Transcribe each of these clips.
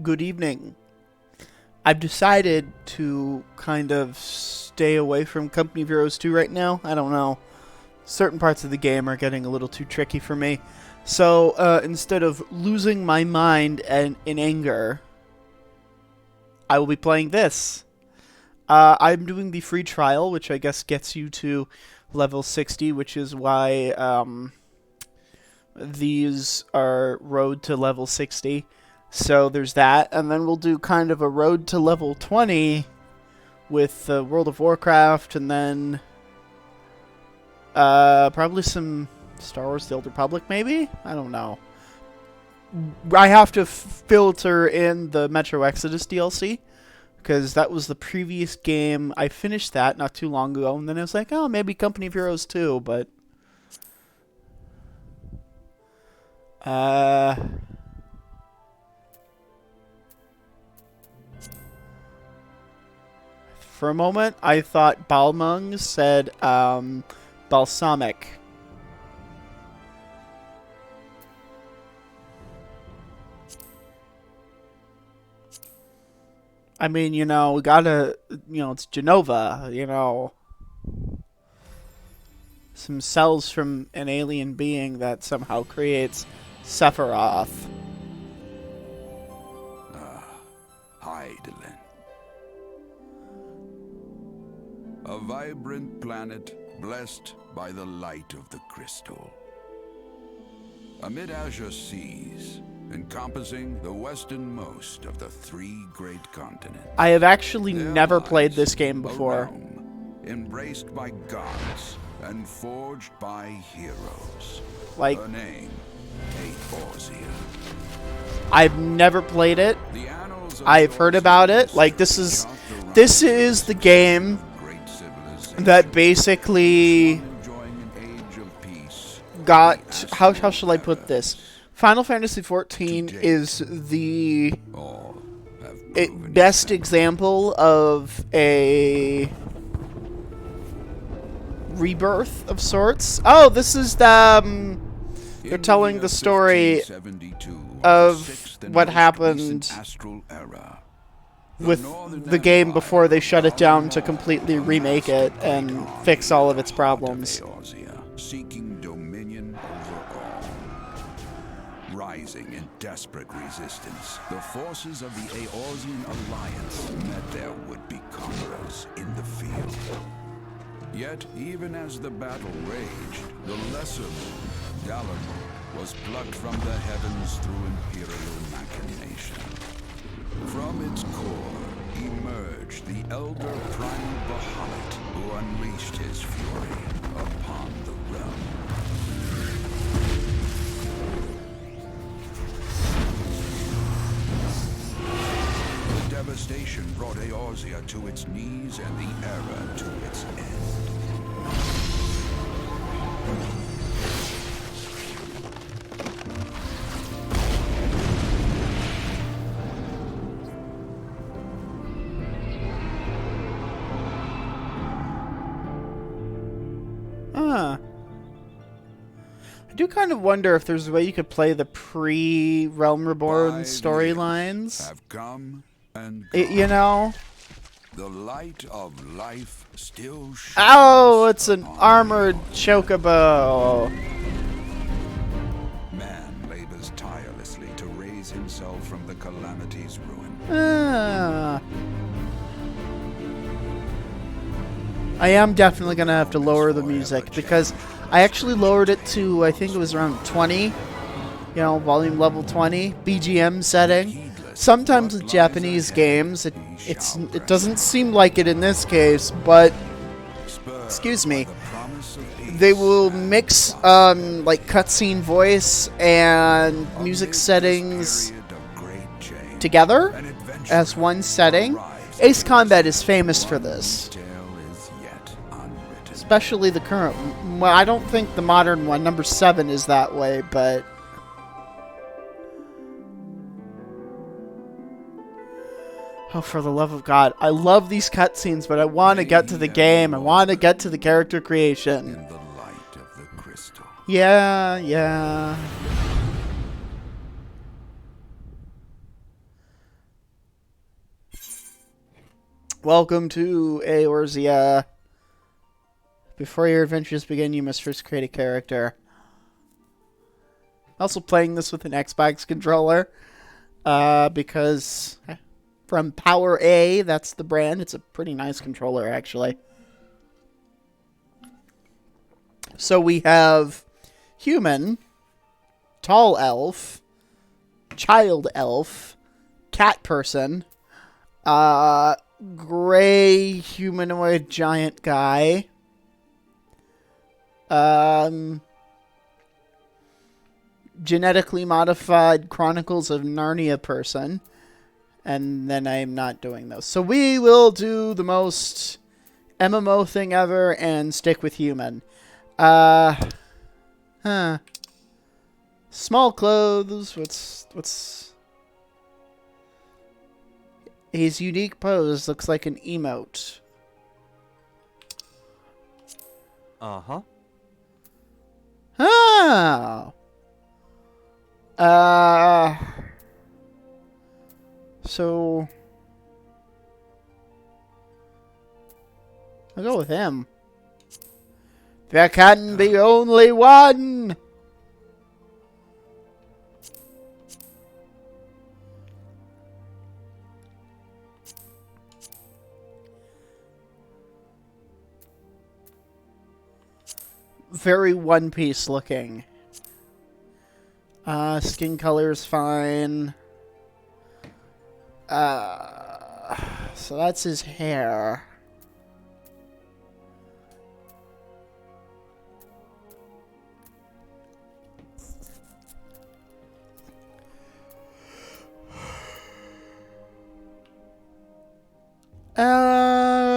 good evening. I've decided to kind of stay away from Company of Heroes 2 right now. I don't know. Certain parts of the game are getting a little too tricky for me. So instead of losing my mind and in anger, I will be playing this. I'm doing the free trial, which I guess gets you to level 60, which is why these are road to level 60. So there's that, and then we'll do kind of a road to level 20 with World of Warcraft, and then probably some Star Wars The Old Republic, maybe? I don't know. I have to filter in the Metro Exodus DLC, because that was the previous game. I finished that not too long ago, and then I was like, oh, maybe Company of Heroes 2, but for a moment, I thought Balmung said balsamic. I mean, we gotta, it's Genova, some cells from an alien being that somehow creates Sephiroth. Hydaelyn. A vibrant planet blessed by the light of the crystal. Amid azure seas, encompassing the westernmost of the three great continents. I have actually never played this game before. Embraced by gods and forged by heroes. Like, her name, Eorzea. I've never played it. I've heard about it. Like, this is the game that basically got, how shall I put this? Final Fantasy XIV is the best example of a rebirth of sorts. Oh, this is the, they're telling the story of what happened with the game before they shut it down to completely remake it and fix all of its problems. Seeking dominion over all. Rising in desperate resistance, the forces of the Eorzean Alliance met their would-be conquerors in the field. Yet, even as the battle raged, the lesser moon, Dalamur, was plucked from the heavens through imperial machination. From its core emerged the elder primal Bahamut, who unleashed his fury upon the realm. The devastation brought Eorzea to its knees and the era to its end. I do kind of wonder if there's a way you could play the pre-Realm Reborn storylines. Have come and gone. The light of life still shines. Oh, it's an armored chocobo. Man labors tirelessly to raise himself from the calamity's ruin. I am definitely going to have to lower the music because I actually lowered it to, I think it was around 20, volume level 20, BGM setting. Sometimes with Japanese games, it doesn't seem like it in this case, but, excuse me, they will mix like cutscene voice and music settings together as one setting. Ace Combat is famous for this. Especially the current, well, I don't think the modern one, number 7, is that way, but oh, for the love of God, I love these cutscenes, but I want to get to the game. I want to get to the character creation. In the light of the crystal. Yeah. Welcome to Eorzea. Before your adventures begin, you must first create a character. Also playing this with an Xbox controller. Because from Power A, that's the brand. It's a pretty nice controller, actually. So we have human, tall elf, child elf, cat person, gray humanoid giant guy, genetically modified Chronicles of Narnia person, and then I'm not doing those. So we will do the most MMO thing ever and stick with human. Small clothes. What's his unique pose looks like an emote. Uh-huh. Oh. So I'll go with him. There can be only one. Very One Piece looking. Skin color is fine. So that's his hair.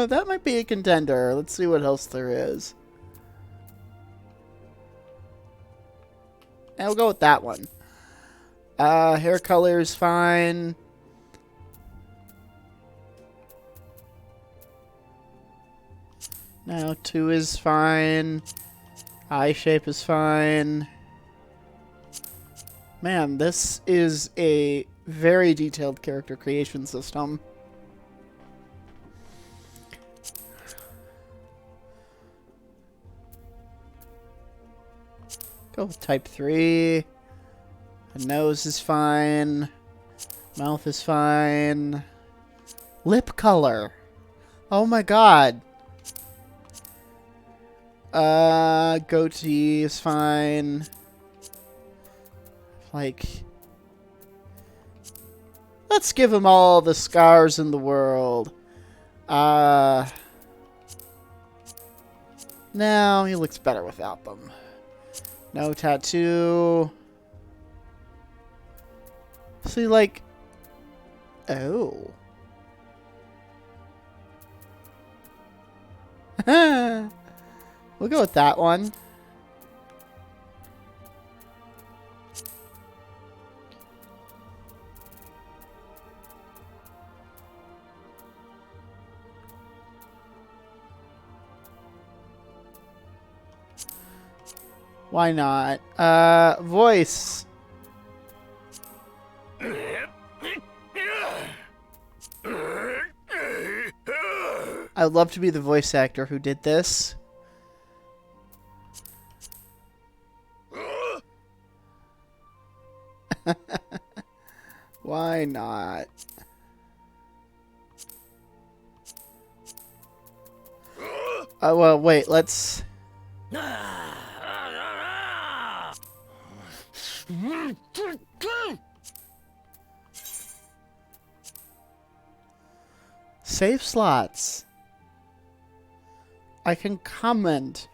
That might be a contender. Let's see what else there is. And we'll go with that one. Hair color is fine. Now 2 is fine. Eye shape is fine. Man, this is a very detailed character creation system. Go with type 3. The nose is fine. Mouth is fine. Lip color. Oh my god. Goatee is fine. Like, let's give him all the scars in the world. No, he looks better without them. No tattoo. See, like, oh. We'll go with that one. Why not? Voice. I'd love to be the voice actor who did this. Why not? Well, wait, let's... Save slots. I can comment.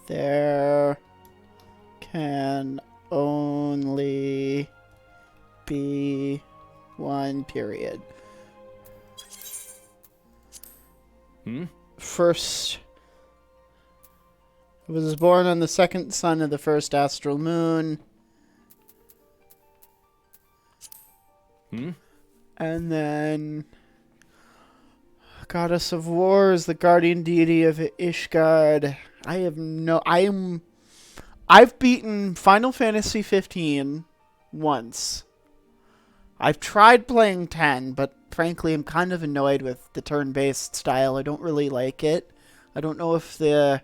There can only be one period. First, was born on the second sun of the first astral moon. And then Goddess of War is the guardian deity of Ishgard. I've beaten Final Fantasy 15 once. I've tried playing 10, but frankly, I'm kind of annoyed with the turn-based style. I don't really like it. I don't know if the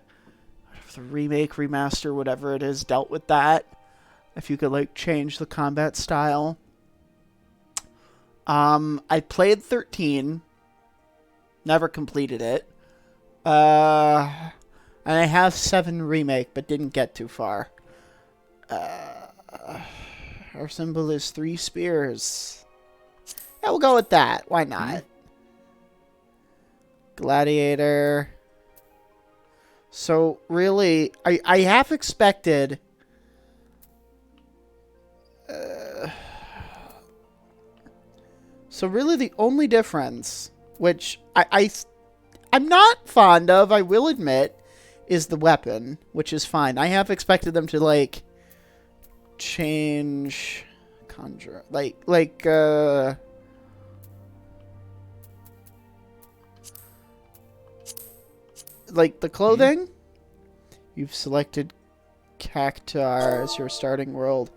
remake, remaster, whatever it is, dealt with that. If you could, like, change the combat style. I played 13. Never completed it. And I have 7 remake, but didn't get too far. Our symbol is 3 spears. Yeah, we'll go with that. Why not? Gladiator. So, really, I half expected... so, really, the only difference, which I'm not fond of, I will admit, is the weapon, which is fine. I have expected them to, like... change conjure like the clothing. You've selected Cactar as your starting world.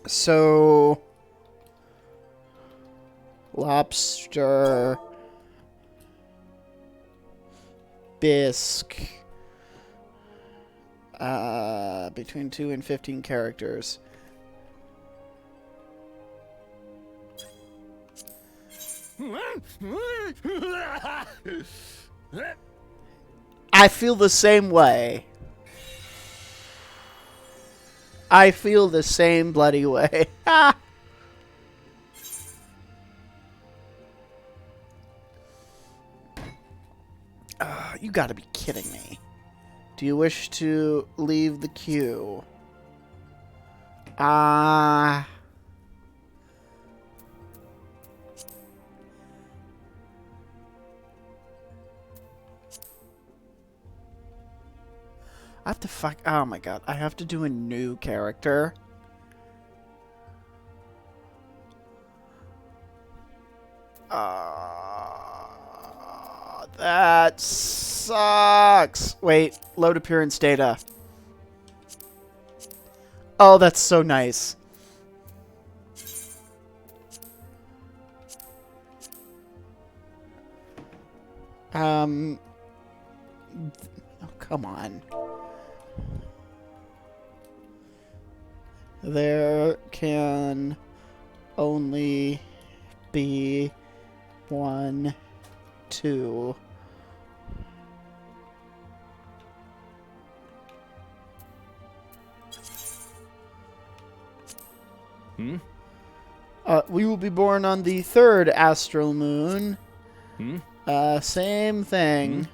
So lobster, bisque, between 2 and 15 characters. I feel the same way. I feel the same bloody way. You gotta be kidding me. Do you wish to leave the queue? I have to oh my god, I have to do a new character. That sucks. Wait, load appearance data. Oh, that's so nice. Oh, come on. There can only be 1, 2. We will be born on the 3rd astral moon. Same thing.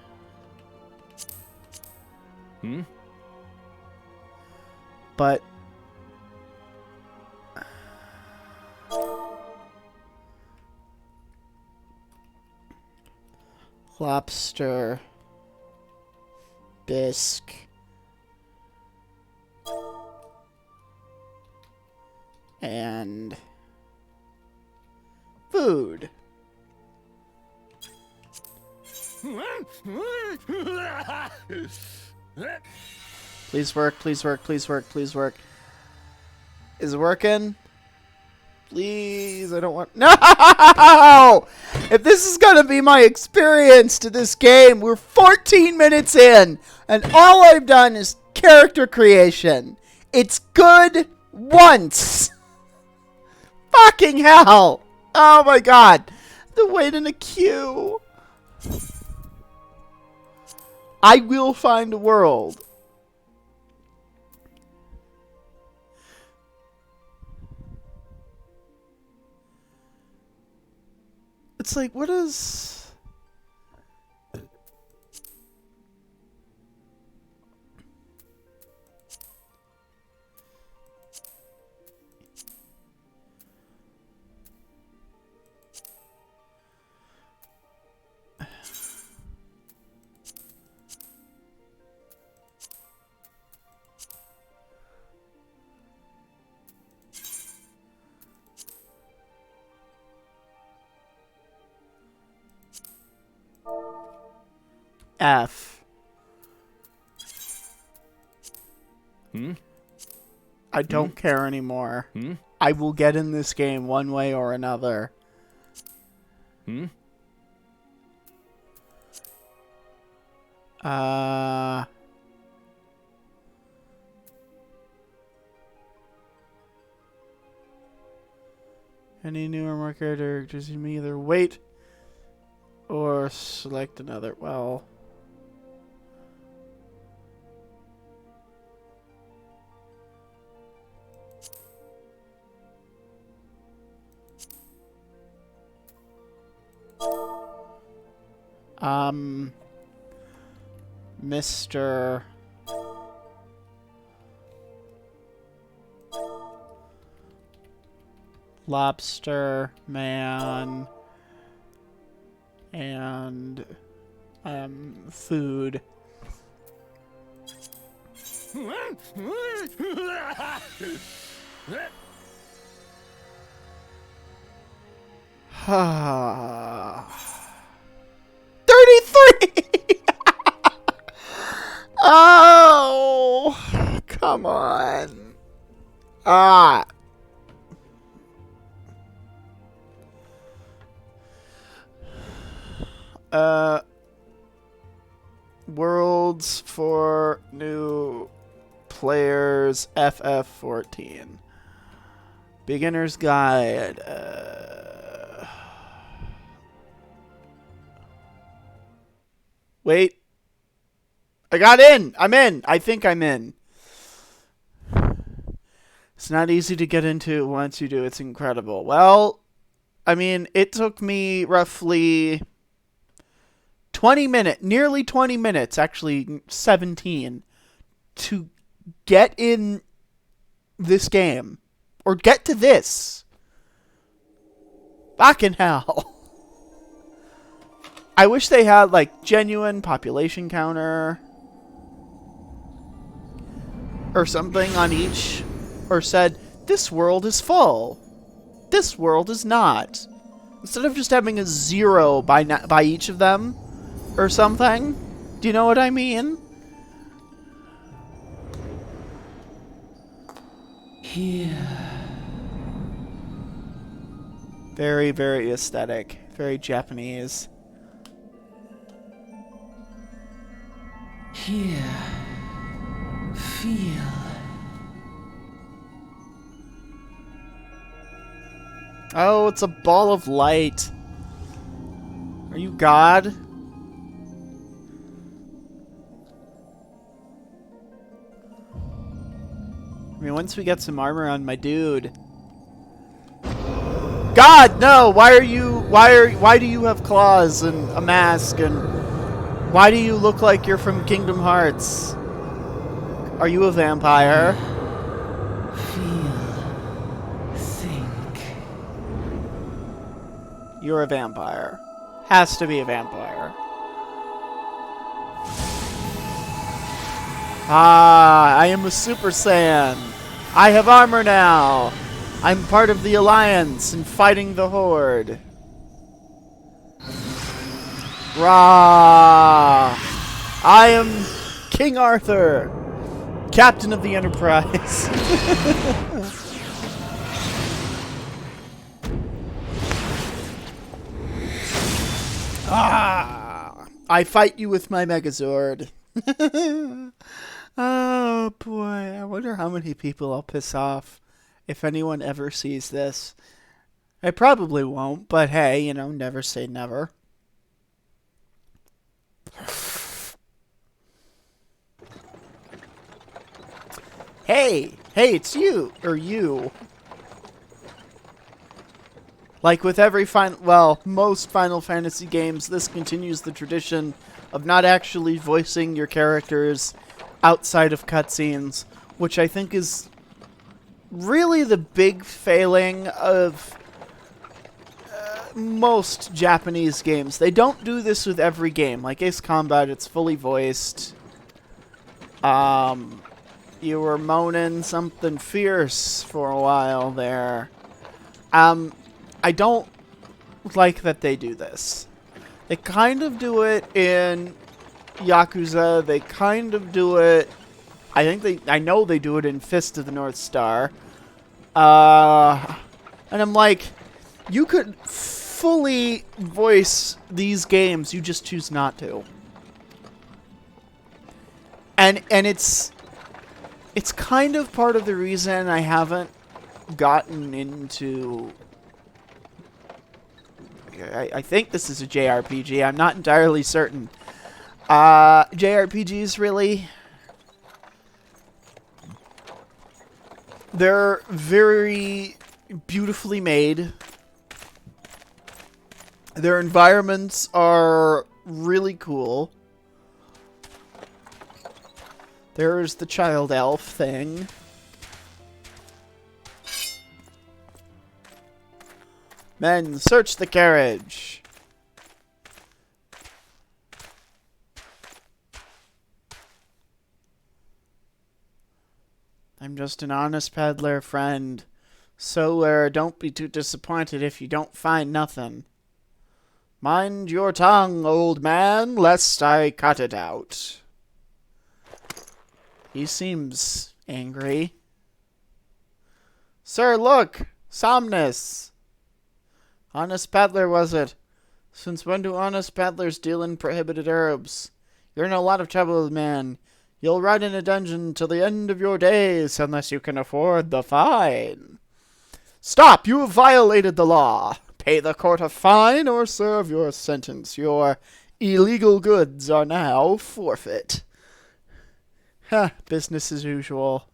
But lobster, bisque, and food. Please work, please work, please work, please work. Is it working? Please, I don't want... No! If this is going to be my experience to this game, we're 14 minutes in, and all I've done is character creation. It's good once. Fucking hell. Oh my god. The wait in a queue. I will find a world. It's like, what is... F. I don't care anymore. Hmm? I will get in this game one way or another. Hmm? Any new or more characters, you may either wait or select another. Well, Mr. Lobster Man and food. Ah. 33. Oh, come on. Ah. Worlds for new players, FF14. Beginner's Guide. Wait. I got in. I'm in. I think I'm in. It's not easy to get into once you do. It's incredible. Well, I mean, it took me roughly 20 minutes, nearly 20 minutes, actually 17, to get in this game. Or get to this. Fucking hell. I wish they had, like, genuine population counter. Or something on each. Or said, this world is full. This world is not. Instead of just having a 0 by each of them. Or something. Do you know what I mean? Here. Very, very aesthetic. Very Japanese. Here. Feel. Oh, it's a ball of light. Are you God? I mean, once we get some armor on my dude. God, no! Why do you have claws and a mask, and why do you look like you're from Kingdom Hearts? Are you a vampire? Feel. Think. You're a vampire. Has to be a vampire. Ah, I am a Super Saiyan. I have armor now. I'm part of the Alliance and fighting the Horde. Rah! I am King Arthur, Captain of the Enterprise. Ah! I fight you with my Megazord. Oh boy, I wonder how many people I'll piss off if anyone ever sees this. I probably won't, but hey, you know, never say never. Hey, it's you, or you. Like with every most Final Fantasy games, this continues the tradition of not actually voicing your characters outside of cutscenes, which I think is really the big failing of most Japanese games. They don't do this with every game. Like Ace Combat, it's fully voiced. You were moaning something fierce for a while there. I don't like that they do this. They kind of do it in Yakuza. They kind of do it I know they do it in Fist of the North Star. And I'm like, you could fully voice these games, you just choose not to. And it's kind of part of the reason I haven't gotten into... I think this is a JRPG. I'm not entirely certain. JRPGs, really? They're very beautifully made. Their environments are really cool. There's the child elf thing. Men, search the carriage. I'm just an honest peddler, friend. So, don't be too disappointed if you don't find nothing. Mind your tongue, old man, lest I cut it out. He seems angry. Sir, look! Somnus! Honest peddler, was it? Since when do honest peddlers deal in prohibited herbs? You're in a lot of trouble, man. You'll rot in a dungeon till the end of your days, unless you can afford the fine. Stop! You have violated the law. Pay the court a fine or serve your sentence. Your illegal goods are now forfeit. Huh, business as usual.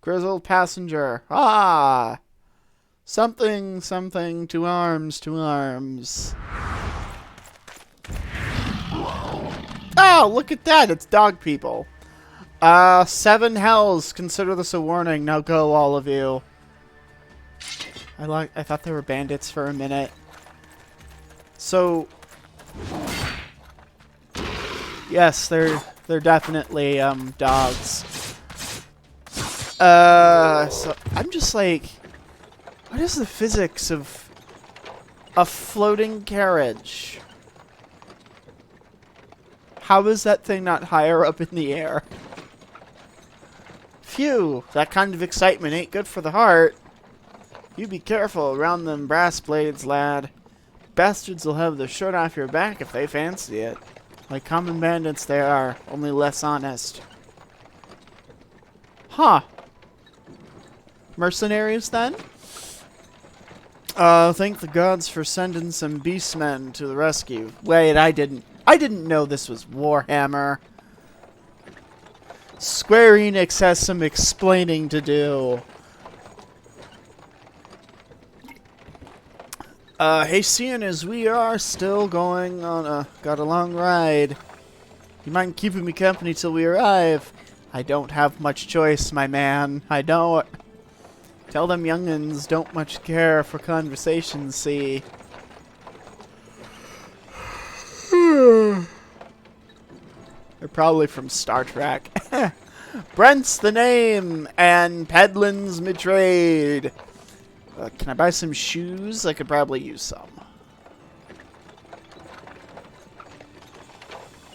Grizzled passenger. Ah! Something, something, to arms, to arms. Oh, look at that! It's dog people. 7 hells. Consider this a warning. Now go, all of you. I thought they were bandits for a minute. So... yes, they're definitely, dogs. So I'm just like, what is the physics of a floating carriage? How is that thing not higher up in the air? Phew, that kind of excitement ain't good for the heart. You be careful around them brass blades, lad. Bastards will have the shirt off your back if they fancy it. Like common bandits they are, only less honest. Huh. Mercenaries, then? Thank the gods for sending some beastmen to the rescue. Wait, I didn't know this was Warhammer. Square Enix has some explaining to do. Hey, seeing as we are still going on got a long ride. You mind keeping me company till we arrive? I don't have much choice, my man. I don't. Tell them young'uns don't much care for conversation, see. They're probably from Star Trek. Brent's the name, and Pedlin's me trade. Can I buy some shoes? I could probably use some.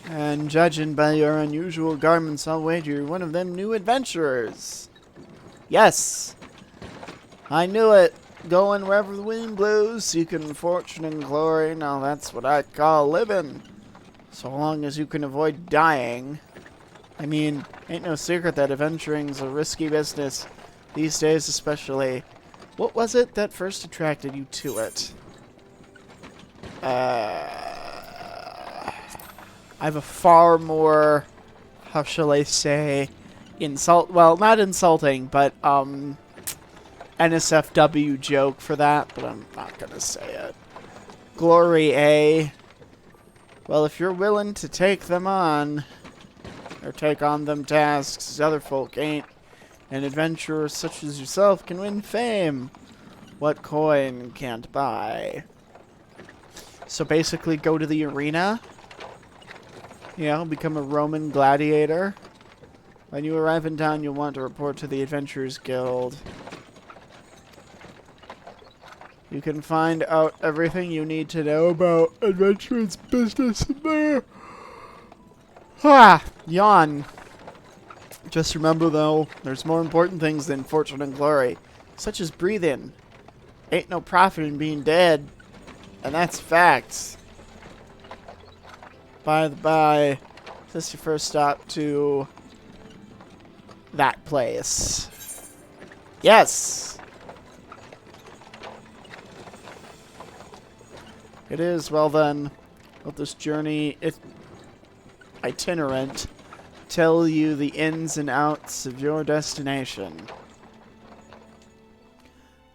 And judging by your unusual garments, I'll wager you're one of them new adventurers. Yes! I knew it. Going wherever the wind blows, seeking fortune and glory. Now that's what I call living. So long as you can avoid dying. I mean, ain't no secret that adventuring's a risky business. These days especially. What was it that first attracted you to it? I have a far more, how shall I say, well, not insulting, but, NSFW joke for that, but I'm not gonna say it. Glory, eh? Well, if you're willing to take them on, or take on them tasks as other folk ain't, an adventurer such as yourself can win fame. What coin can't buy? So basically go to the arena, you know, become a Roman gladiator. When you arrive in town, you'll want to report to the Adventurers Guild. You can find out everything you need to know about adventurers' business in there. Ah, yawn. Just remember, though, there's more important things than fortune and glory, such as breathing. Ain't no profit in being dead, and that's facts. By the by, is this your first stop to that place? Yes! It is. Well then, let this journey itinerant tell you the ins and outs of your destination.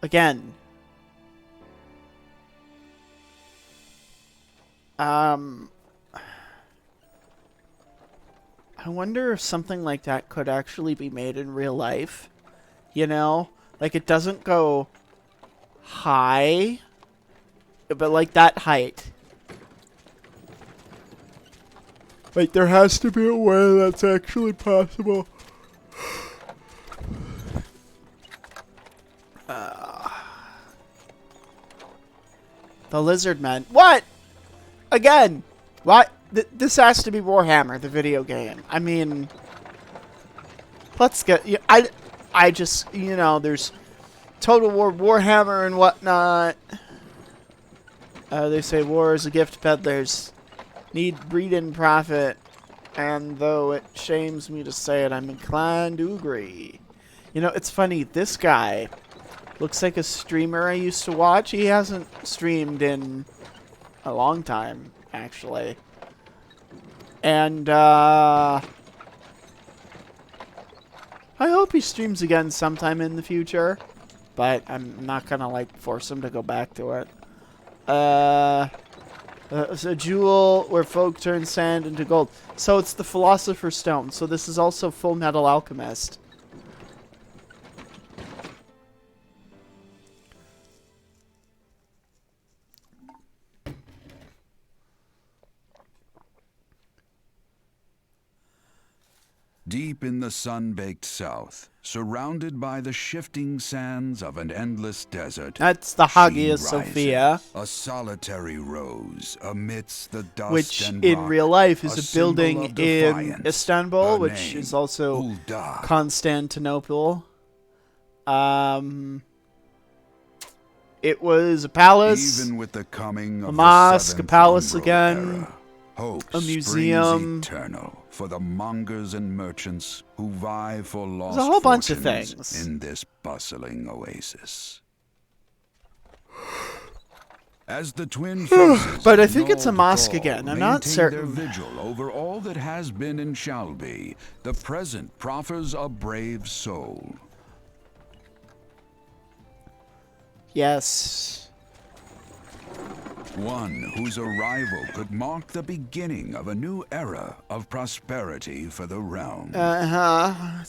Again. I wonder if something like that could actually be made in real life. You know? Like, it doesn't go high, but like that height. Like, there has to be a way that's actually possible. The lizard men. What? Again? What? This has to be Warhammer, the video game. I mean, let's get... I just, you know, there's Total War Warhammer and whatnot. They say war is a gift to peddlers. Need breed and profit. And though it shames me to say it, I'm inclined to agree. You know, it's funny. This guy looks like a streamer I used to watch. He hasn't streamed in a long time, actually. And, I hope he streams again sometime in the future. But I'm not gonna, like, force him to go back to it. It's a jewel where folk turn sand into gold. So it's the Philosopher's Stone. So this is also Full Metal Alchemist. Deep in the sun-baked south, surrounded by the shifting sands of an endless desert, That's the she Hagia rises, Sophia, a solitary rose amidst the dust which and in rock, real life is a symbol building of in defiance. Istanbul, Her which name, is also Ulda. Constantinople. It was a palace, Even with the coming of a mosque, the a seventh palace Umbral again, era, hope a springs museum. eternal for the mongers and merchants who vie for lost There's a whole bunch of fortunes things. in this bustling oasis. As the twin forces But I of think it's a Nald mosque Dol again. I'm not maintain certain. their vigil over all that has been and shall be, the present proffers a brave soul. Yes. One whose arrival could mark the beginning of a new era of prosperity for the realm. Uh-huh.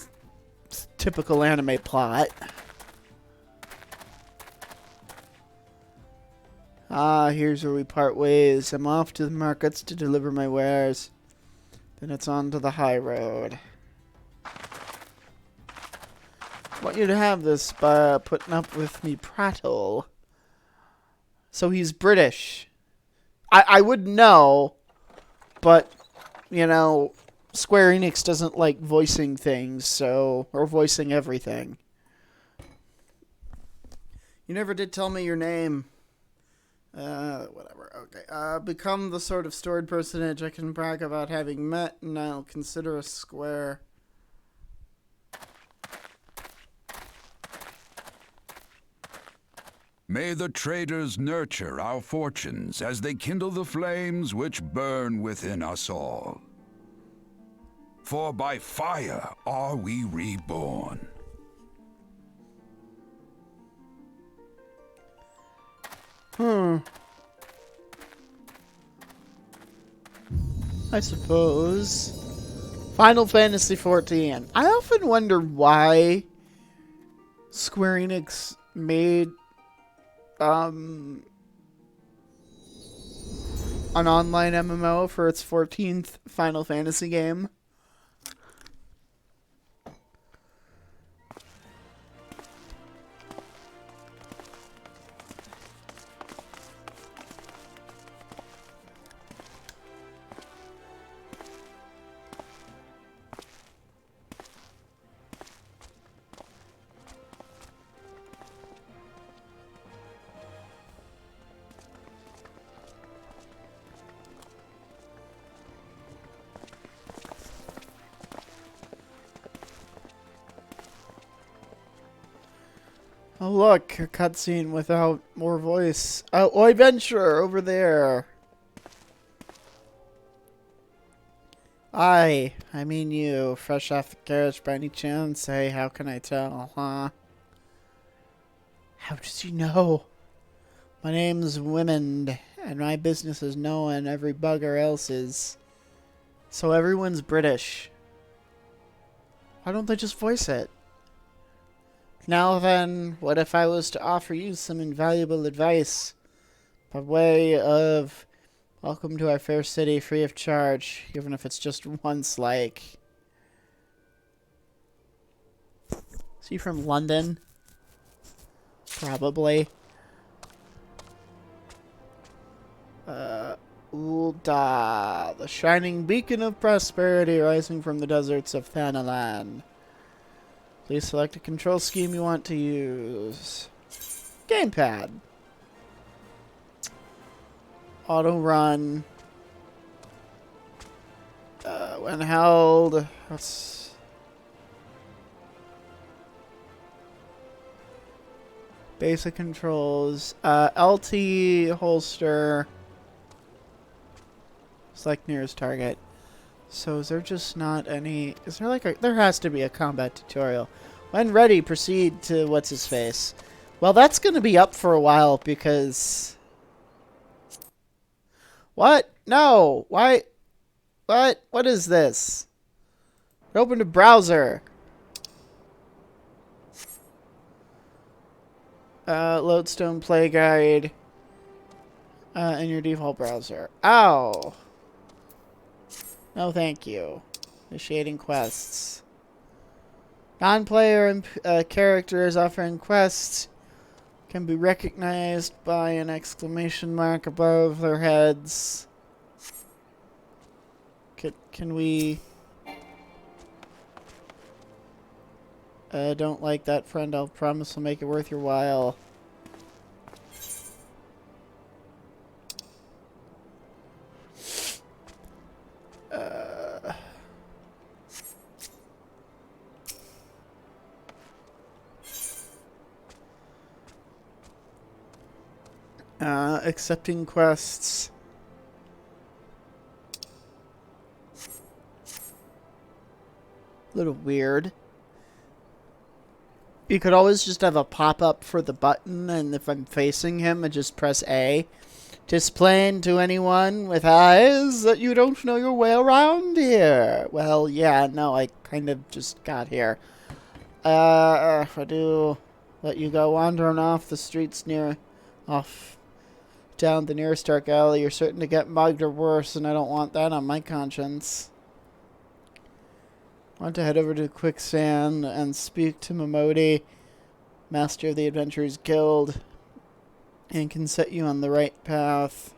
Typical anime plot. Ah, here's where we part ways. I'm off to the markets to deliver my wares. Then it's on to the high road. I want you to have this by putting up with me prattle. So he's British. I would know, but, you know, Square Enix doesn't like voicing things, so, or voicing everything. You never did tell me your name. Whatever, okay. Become the sort of storied personage I can brag about having met, and I'll consider a square. May the traders nurture our fortunes as they kindle the flames which burn within us all. For by fire are we reborn. I suppose. Final Fantasy XIV. I often wonder why Square Enix made an online MMO for its 14th Final Fantasy game. Oh look, a cutscene without more voice. Oh, Oi Venture over there. I mean you, fresh off the carriage by any chance? Hey, how can I tell, huh? How does you know? My name's Women, and my business is knowing every bugger else's. So everyone's British. Why don't they just voice it? Now then, what if I was to offer you some invaluable advice by way of welcome to our fair city free of charge, even if it's just once, like... Is he from London? Probably. Ulda, the shining beacon of prosperity rising from the deserts of Thanalan. Please select a control scheme you want to use. Gamepad. Auto run. When held, let's... Basic controls. LT holster. Select nearest target. So is there just not any... Is there like a... There has to be a combat tutorial. When ready, proceed to what's-his-face. Well, that's going to be up for a while because... What? No! Why? What? What is this? Open a browser. Lodestone Play Guide. In your default browser. Ow! No, thank you. Initiating quests. Non-player characters offering quests can be recognized by an exclamation mark above their heads. Can we... don't like that, friend. I'll promise I'll make it worth your while. Accepting quests. A little weird. You could always just have a pop-up for the button, and if I'm facing him, I just press A. Displaying to anyone with eyes that you don't know your way around here. Well, yeah, no, I kind of just got here. If I do let you go wandering off the streets down the nearest dark alley, you're certain to get mugged or worse, and I don't want that on my conscience. I want to head over to Quicksand and speak to Momodi, master of the Adventurers Guild, and can set you on the right path.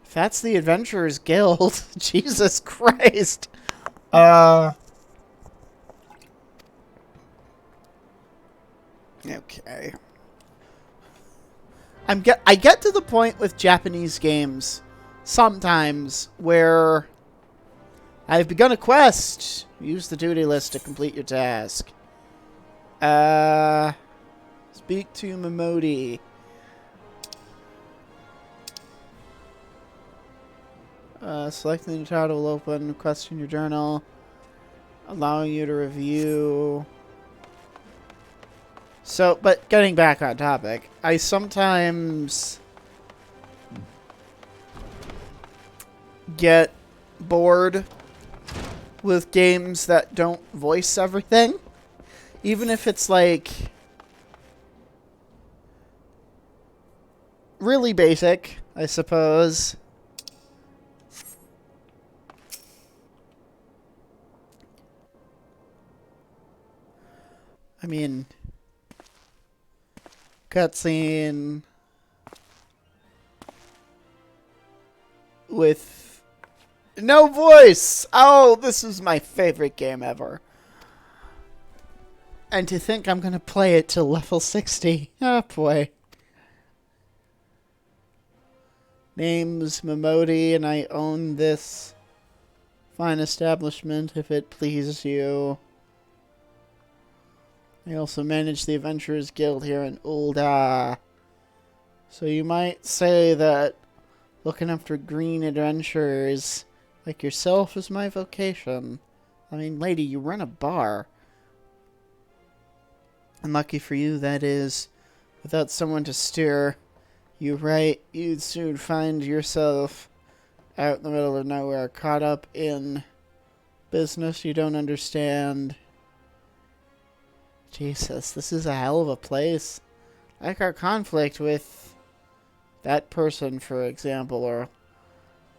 If that's the Adventurers Guild, Jesus Christ. Okay. I get to the point with Japanese games sometimes where I've begun a quest. Use the duty list to complete your task. Speak to Momodi. Select the new title will open. Question your journal. Allowing you to review. So, but getting back on topic, I sometimes get bored with games that don't voice everything. Even if it's like really basic, I suppose. I mean, cutscene with no voice. Oh, this is my favorite game ever. And to think I'm going to play it till level 60. Oh, boy. Name's Momodi, and I own this fine establishment, if it pleases you. I also manage the Adventurers Guild here in Ulda. So you might say that looking after green adventurers like yourself is my vocation. I mean, lady, you run a bar. And lucky for you, that is. Without someone to steer you right, you'd soon find yourself out in the middle of nowhere, caught up in business you don't understand. Jesus, this is a hell of a place. Like our conflict with that person, for example, or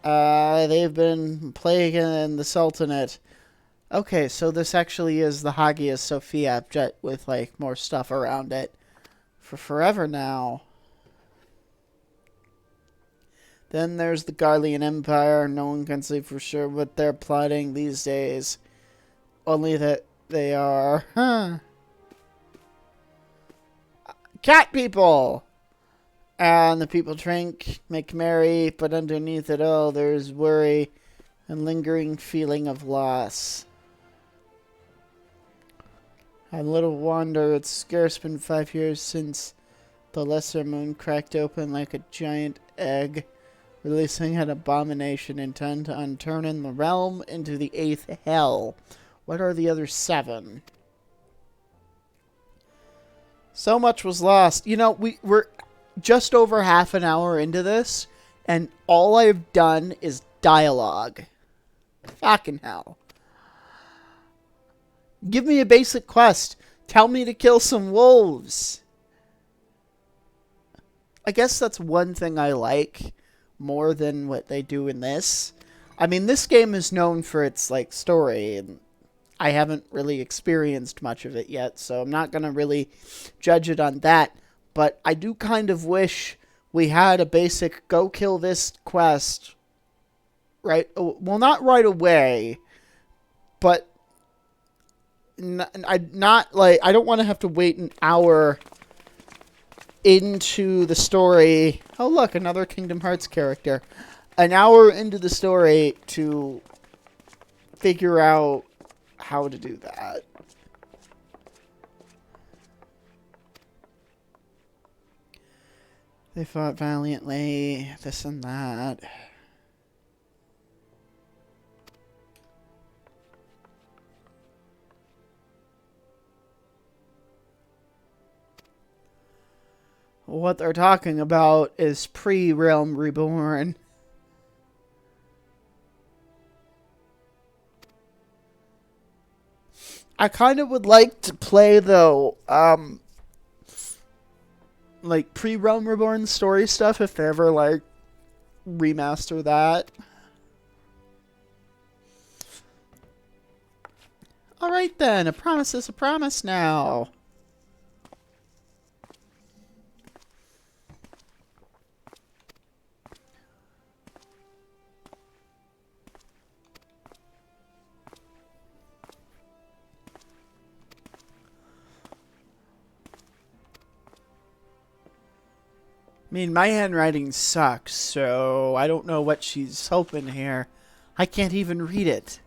they've been plaguing the Sultanate. Okay, so this actually is the Hagia Sophia, jet with like more stuff around it for forever now. Then there's the Garlean Empire. No one can say for sure what they're plotting these days. Only that they are, cat people! And the people drink, make merry, but underneath it all there's worry and lingering feeling of loss. I little wonder it's scarce been 5 years since the lesser moon cracked open like a giant egg, releasing an abomination intent on turning the realm into the 8th hell. What are the other 7? So much was lost. You know, we're just over half an hour into this, and all I've done is dialogue. Fucking hell. Give me a basic quest. Tell me to kill some wolves. I guess that's one thing I like more than what they do in this. I mean, this game is known for its, like, story, and I haven't really experienced much of it yet, so I'm not going to really judge it on that. But I do kind of wish we had a basic go kill this quest, right? Well, not right away, but I don't want to have to wait an hour into the story. Oh, look, another Kingdom Hearts character. An hour into the story to figure out how to do that. They fought valiantly, this and that. What they're talking about is pre-Realm Reborn. I kind of would like to play, though, like, pre-Realm Reborn story stuff, if they ever, like, remaster that. Alright then, a promise is a promise now. I mean, my handwriting sucks, so I don't know what she's hoping here. I can't even read it.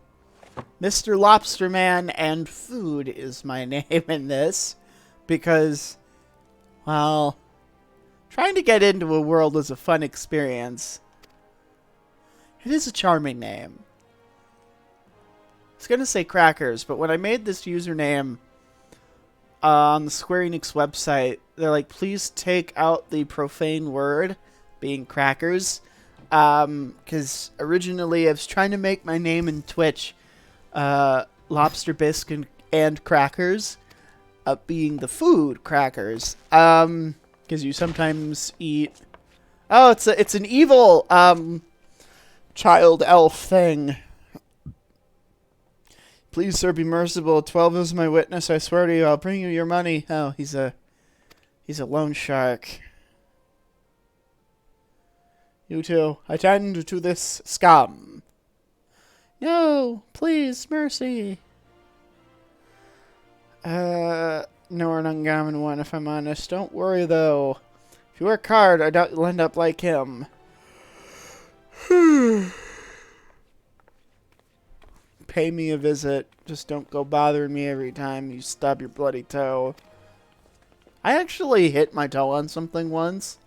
Mr. Lobsterman and Food is my name in this, because, well, trying to get into a world is a fun experience. It is a charming name. I was going to say Crackers, but when I made this username on the Square Enix website, they're like, please take out the profane word, being crackers, because originally I was trying to make my name in Twitch Lobster Bisque and Crackers, being the food crackers, because you sometimes eat... Oh, it's an evil child elf thing. Please, sir, be merciful. 12 is my witness. I swear to you, I'll bring you your money. Oh, he's a loan shark. You too. Attend to this scum. No, please, mercy. No, an uncommon one, if I'm honest. Don't worry, though. If you work hard, I doubt you'll end up like pay me a visit. Just don't go bothering me every time you stub your bloody toe. I actually hit my toe on something once.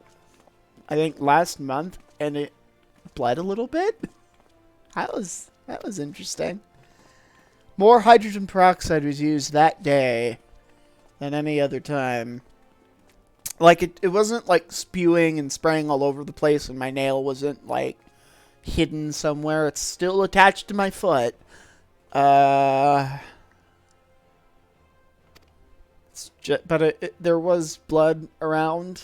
I think last month, and it bled a little bit. That was interesting. More hydrogen peroxide was used that day than any other time. Like, it wasn't, like, spewing and spraying all over the place, and my nail wasn't, like, hidden somewhere. It's still attached to my foot. There was blood around.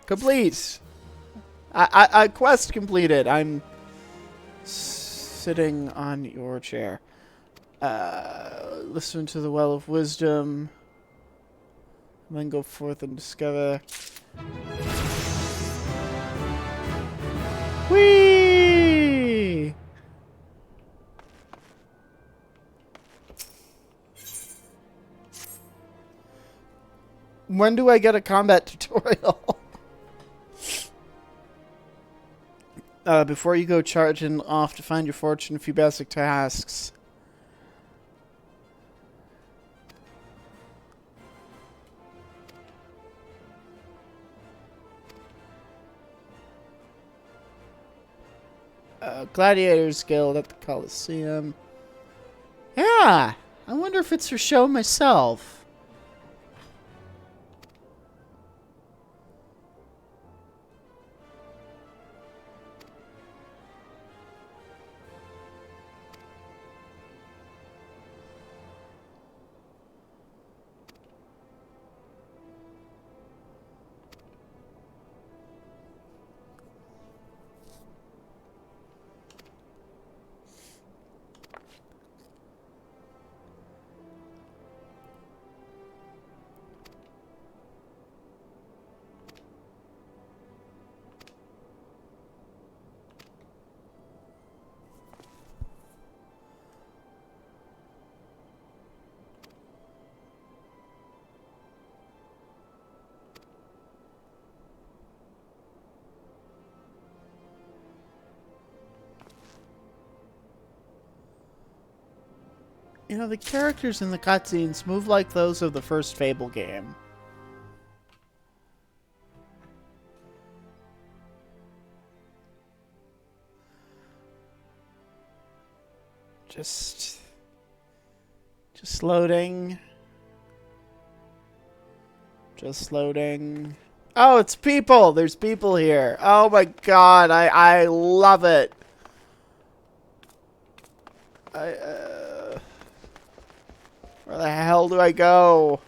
Complete. I quest completed. I'm sitting on your chair. Listen to the well of wisdom. And then go forth and discover. Whee! When do I get a combat tutorial? Before you go charging off to find your fortune, a few basic tasks. Gladiators Guild at the Coliseum. Yeah! I wonder if it's for show myself. You know, the characters in the cutscenes move like those of the first Fable game. Just loading. Just loading. Oh, it's people! There's people here. Oh my god, I love it. Where the hell do I go?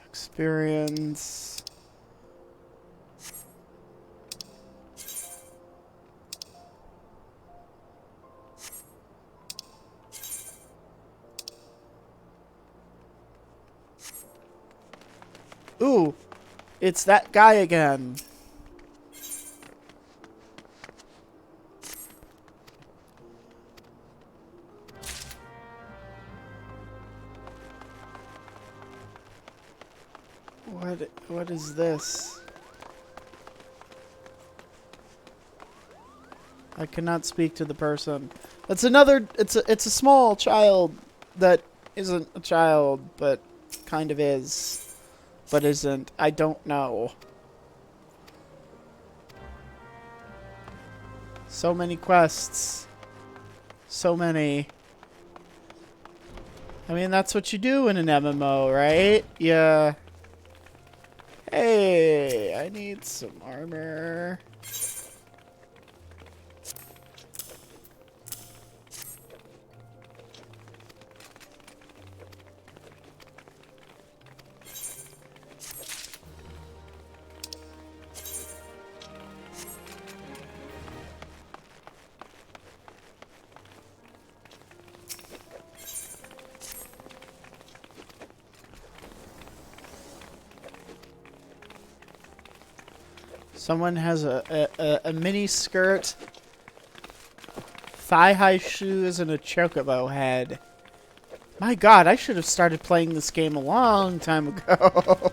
Experience. Ooh, it's that guy again. What is this? I cannot speak to the person. That's another. It's a small child that isn't a child, but kind of is, but isn't. I don't know. So many quests. So many. I mean, that's what you do in an MMO, right? Yeah. Hey, I need some armor. Someone has a mini skirt, thigh-high shoes, and a chocobo head. My god, I should have started playing this game a long time ago.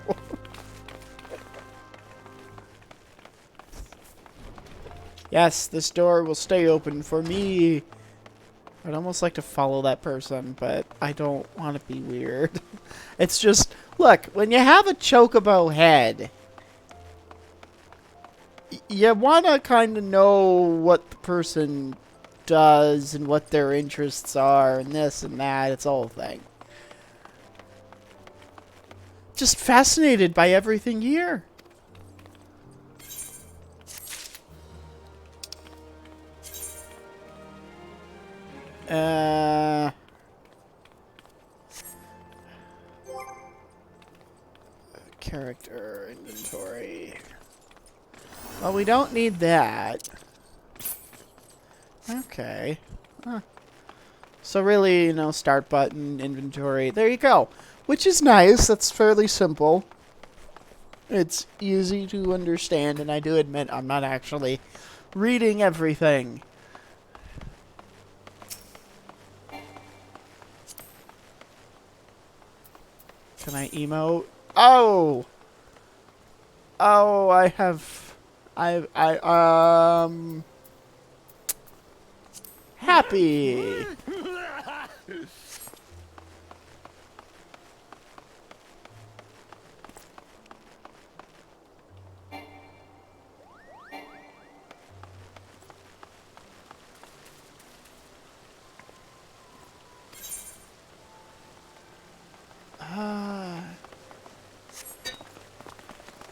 Yes, this door will stay open for me. I'd almost like to follow that person, but I don't want to be weird. It's just, look, when you have a chocobo head, you want to kind of know what the person does and what their interests are and this and that. It's a whole thing. Just fascinated by everything here. Character inventory. Well, we don't need that. Okay. Huh. So really, you know, start button, inventory. There you go. Which is nice. That's fairly simple. It's easy to understand, and I do admit I'm not actually reading everything. Can I emote? Oh! Oh, I have... Happy!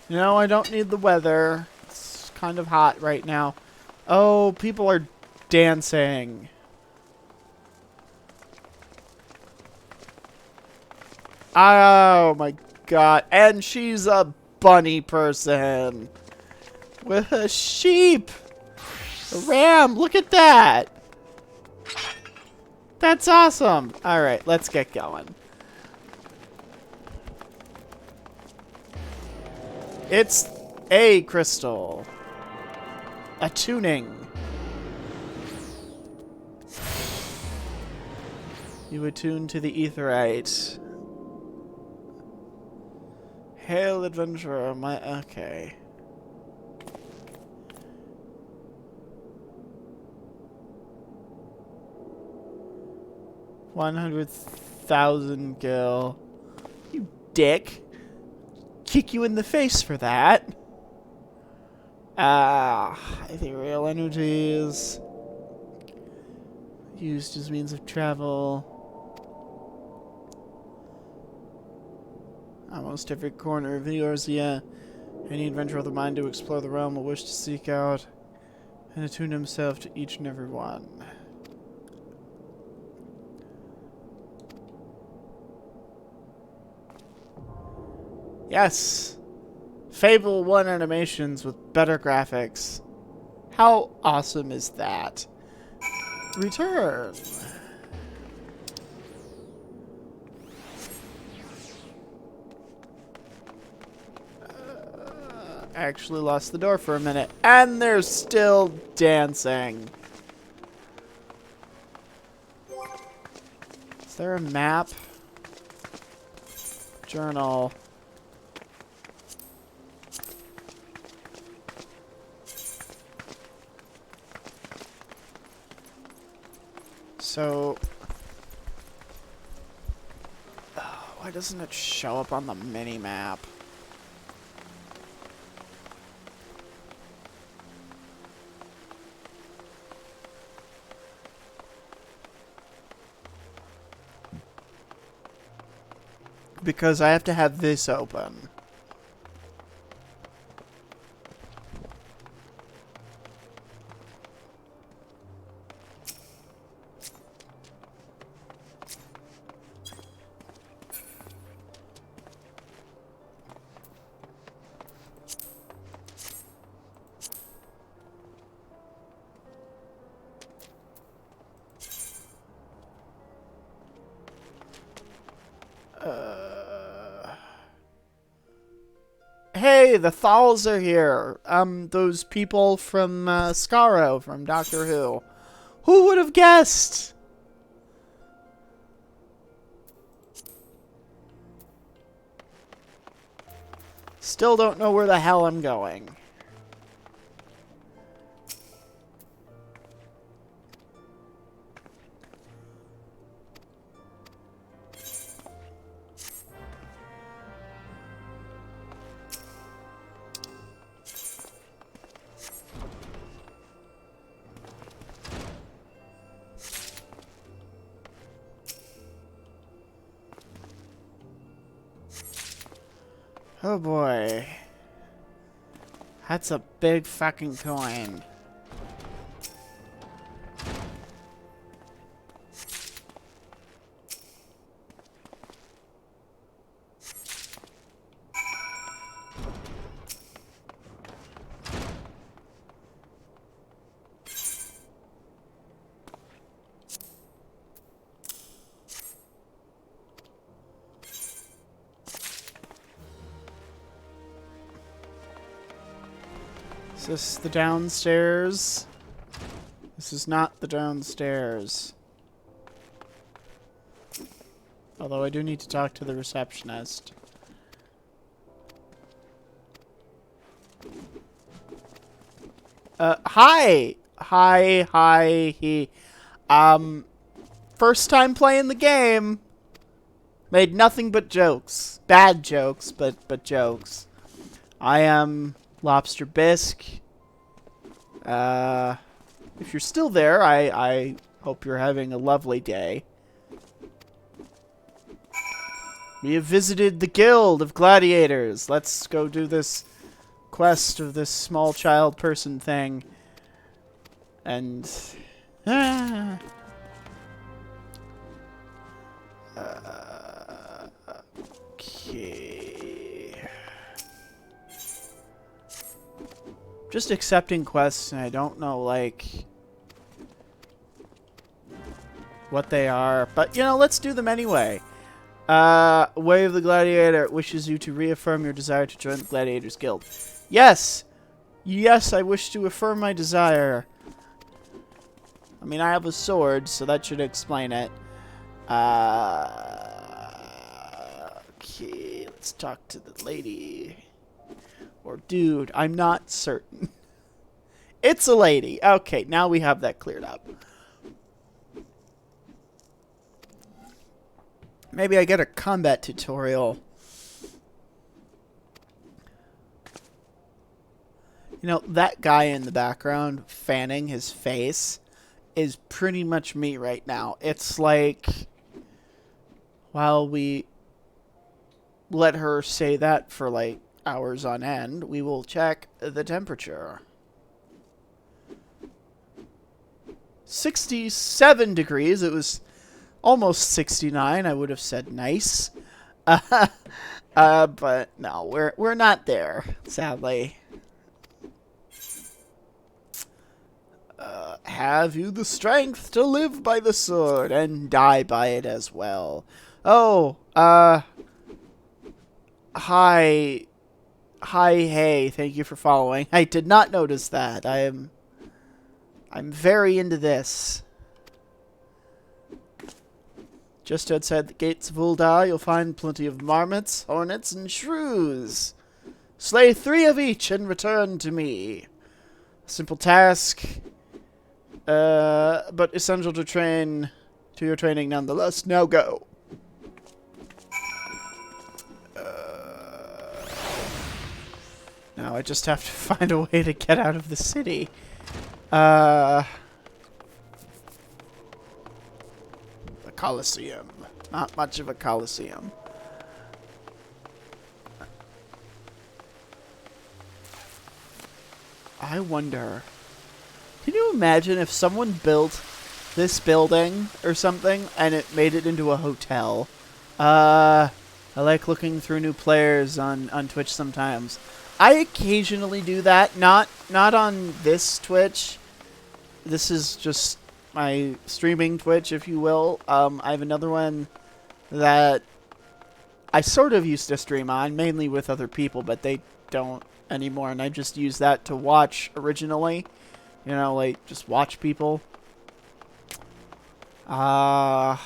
No, I don't need the weather. It's kind of hot right now. Oh, people are dancing. Oh my god. And she's a bunny person. With a sheep. A ram. Look at that. That's awesome. Alright, let's get going. It's a crystal. A tuning. You attune to the aetherite. Hail, adventurer. Okay. $100,000 gil. You dick. Kick you in the face for that. Ethereal energies. Used as means of travel. Almost every corner of Eorzea. Any adventurer with a mind to explore the realm will wish to seek out and attune himself to each and every one. Yes! Fable 1 animations with better graphics. How awesome is that? Return! I actually lost the door for a minute. And they're still dancing. Is there a map? Journal. So, why doesn't it show up on the mini-map? Because I have to have this open. hey, the Thals are here. Those people from Skaro from Doctor Who. Who would have guessed? Still don't know where the hell I'm going. Oh boy. That's a big fucking coin. Is this the downstairs? This is not the downstairs. Although I do need to talk to the receptionist. Hi! Hi. First time playing the game. Made nothing but jokes. Bad jokes, but jokes. I am Lobster Bisque. If you're still there, I hope you're having a lovely day. We have visited the Guild of Gladiators. Let's go do this quest of this small child person thing. And... okay. Just accepting quests, and I don't know, like, what they are. But, you know, let's do them anyway. Way of the Gladiator wishes you to reaffirm your desire to join the Gladiators Guild. Yes! Yes, I wish to affirm my desire. I mean, I have a sword, so that should explain it. Okay, let's talk to the lady. Or dude, I'm not certain. It's a lady. Okay, now we have that cleared up. Maybe I get a combat tutorial. You know, that guy in the background fanning his face is pretty much me right now. It's like, while we let her say that for like hours on end, we will check the temperature. 67 degrees. It was almost 69. I would have said nice. But no, we're not there, sadly. Have you the strength to live by the sword and die by it as well? Oh, hi, hey, thank you for following. I did not notice that. I'm very into this. Just outside the gates of Uldar, you'll find plenty of marmots, hornets, and shrews. Slay 3 of each and return to me. Simple task, but essential to your training nonetheless. Now go. Now I just have to find a way to get out of the city. The Colosseum. Not much of a Colosseum. I wonder... Can you imagine if someone built this building or something and it made it into a hotel? I like looking through new players on Twitch sometimes. I occasionally do that. Not on this Twitch. This is just my streaming Twitch, if you will. I have another one that I sort of used to stream on, mainly with other people, but they don't anymore, and I just use that to watch originally. You know, like, just watch people. That's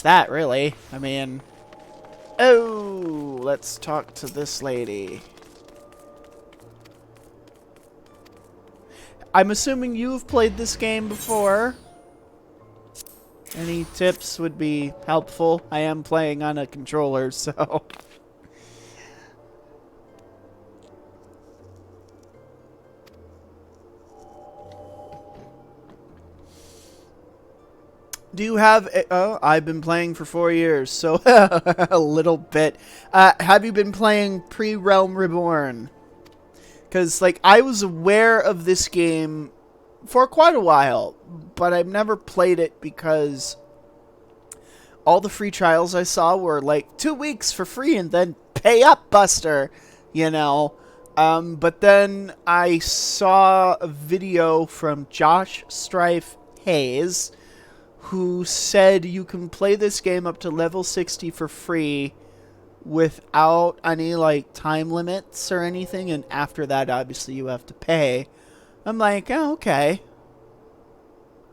that, really. I mean... Oh! Let's talk to this lady. I'm assuming you've played this game before. Any tips would be helpful. I am playing on a controller, so... Do you have... Oh, I've been playing for 4 years, so a little bit. Have you been playing Pre-Realm Reborn? Because, like, I was aware of this game for quite a while, but I've never played it because all the free trials I saw were, like, 2 weeks for free and then pay up, Buster, you know. But then I saw a video from Josh Strife Hayes, who said you can play this game up to level 60 for free without any, like, time limits or anything, and after that, obviously, you have to pay. I'm like, oh, okay.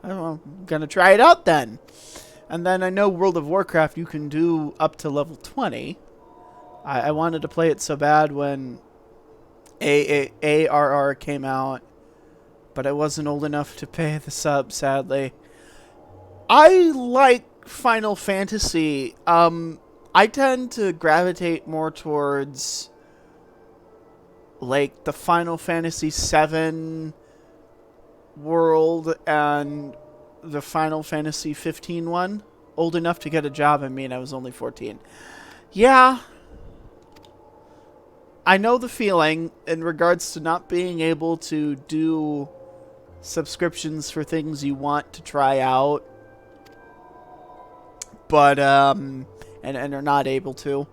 I'm gonna try it out then. And then I know World of Warcraft you can do up to level 20. I wanted to play it so bad when ARR came out, but I wasn't old enough to pay the sub, sadly. I like Final Fantasy. I tend to gravitate more towards, like, the Final Fantasy VII world and the Final Fantasy 15 one. Old enough to get a job, I mean, I was only 14. Yeah. I know the feeling in regards to not being able to do subscriptions for things you want to try out. But, and are not able to.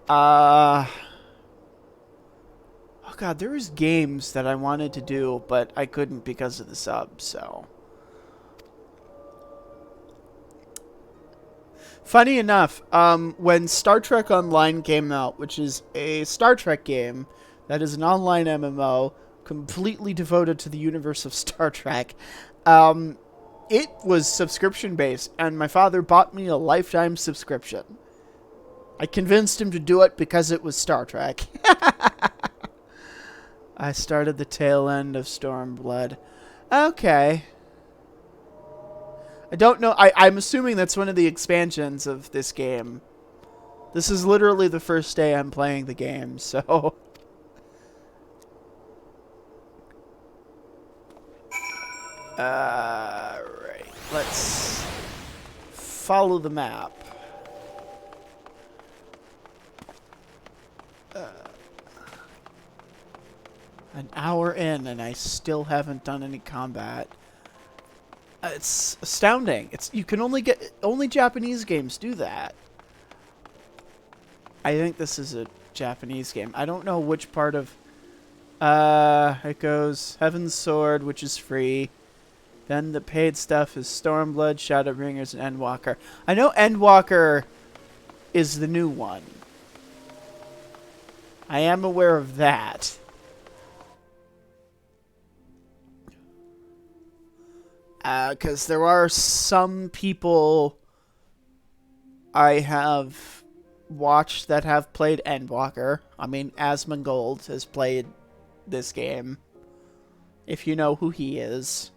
Oh god, there was games that I wanted to do, but I couldn't because of the sub, so. Funny enough, when Star Trek Online came out, which is a Star Trek game that is an online MMO completely devoted to the universe of Star Trek, it was subscription-based, and my father bought me a lifetime subscription. I convinced him to do it because it was Star Trek. I started the tail end of Stormblood. Okay. I don't know. I'm assuming that's one of the expansions of this game. This is literally the first day I'm playing the game, so... Right. Let's follow the map. An hour in and I still haven't done any combat. It's astounding. You can only Japanese games do that. I think this is a Japanese game. I don't know which part of it goes Heaven's Sword, which is free. Then the paid stuff is Stormblood, Shadowbringers, and Endwalker. I know Endwalker is the new one. I am aware of that. Because there are some people I have watched that have played Endwalker. I mean, Asmongold has played this game, if you know who he is.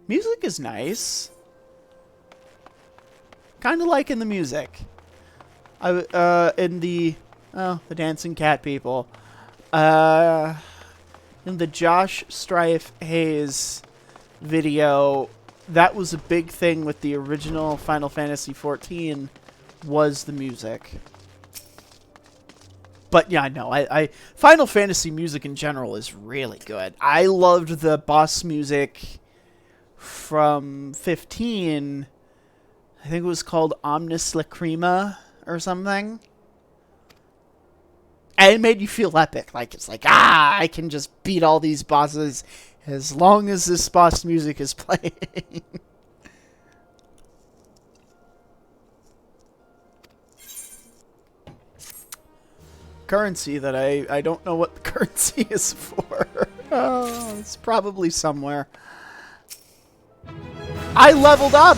Music is nice. Kind of liking the music. In the dancing cat people. In the Josh Strife Hayes video, that was a big thing with the original Final Fantasy XIV, was the music. But yeah, no, Final Fantasy music in general is really good. I loved the boss music from 15. I think it was called Omnis Lacrima or something. And it made you feel epic. Like, it's like, I can just beat all these bosses as long as this boss music is playing. currency that I don't know what the currency is for. Oh, it's probably somewhere. I leveled up!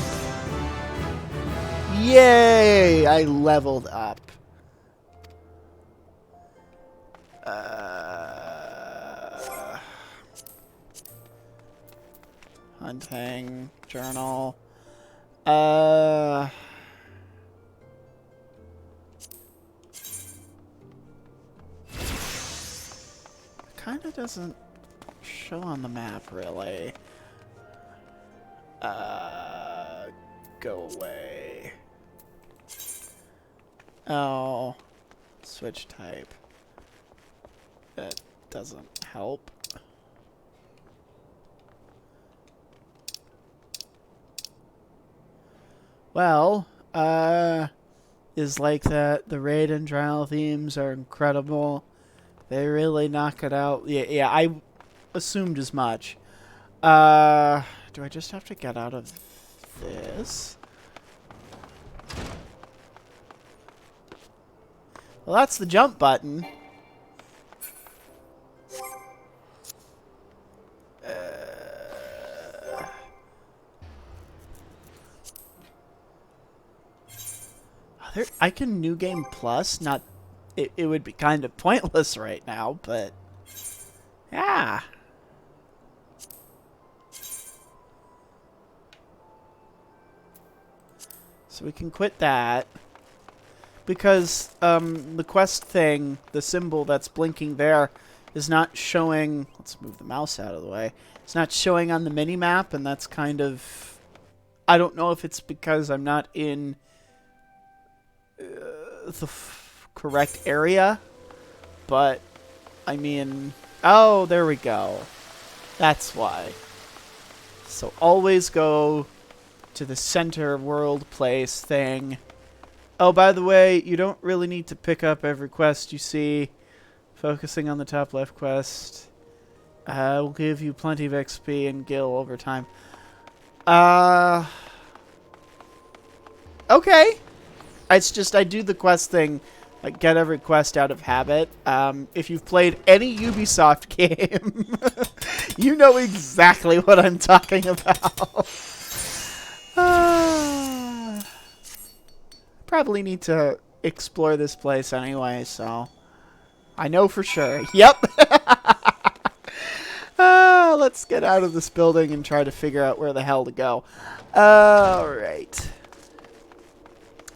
Yay! I leveled up. Hunting. Journal. Kinda doesn't show on the map, really. Go away. Oh. Switch type. That doesn't help. Well, is like that. The raid and trial themes are incredible. They really knock it out. Yeah, I assumed as much. Do I just have to get out of this? Well, that's the jump button. I can New Game Plus. Not, it would be kind of pointless right now, but yeah. So we can quit that because the quest thing, the symbol that's blinking there, is not showing. Let's move the mouse out of the way. It's not showing on the mini map, and that's kind of. I don't know if it's because I'm not in the correct area, but I mean, oh, there we go. That's why. So always go to the center world place thing. Oh, by the way, you don't really need to pick up every quest you see. Focusing on the top left quest will give you plenty of XP and gil over time. Okay. It's just I do the quest thing, like get every quest out of habit. If you've played any Ubisoft game, you know exactly what I'm talking about. Probably need to explore this place anyway, so I know for sure. Yep. Let's get out of this building and try to figure out where the hell to go. All right.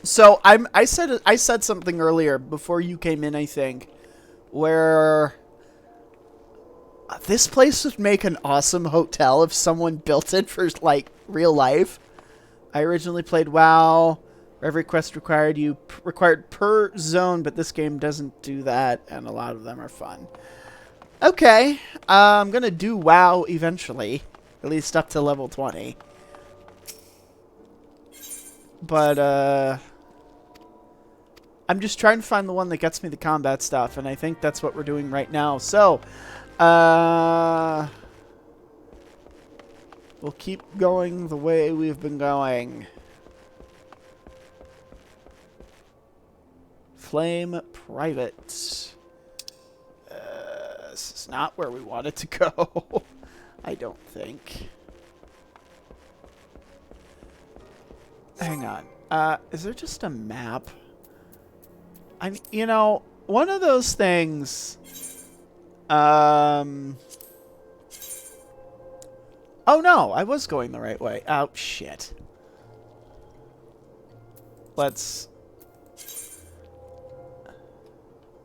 So I said something earlier before you came in, I think, where this place would make an awesome hotel if someone built it for like real life. I originally played WoW. Every quest required per zone, but this game doesn't do that, and a lot of them are fun. Okay, I'm gonna do WoW eventually, at least up to level 20. But I'm just trying to find the one that gets me the combat stuff, and I think that's what we're doing right now. So, we'll keep going the way we've been going. Flame Private. This is not where we wanted to go. I don't think. Hang on. Is there just a map? I mean, you know, one of those things. Oh no, I was going the right way. Oh shit. Let's.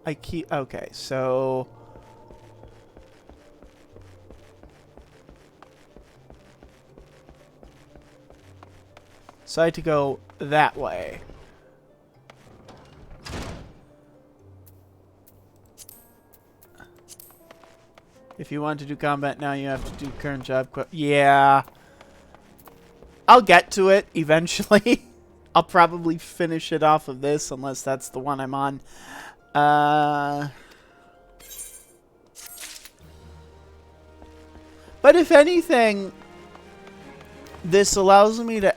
Okay, so. So I had to go that way. If you want to do combat now, you have to do current job. Yeah. I'll get to it eventually. I'll probably finish it off of this, unless that's the one I'm on. But if anything, this allows me to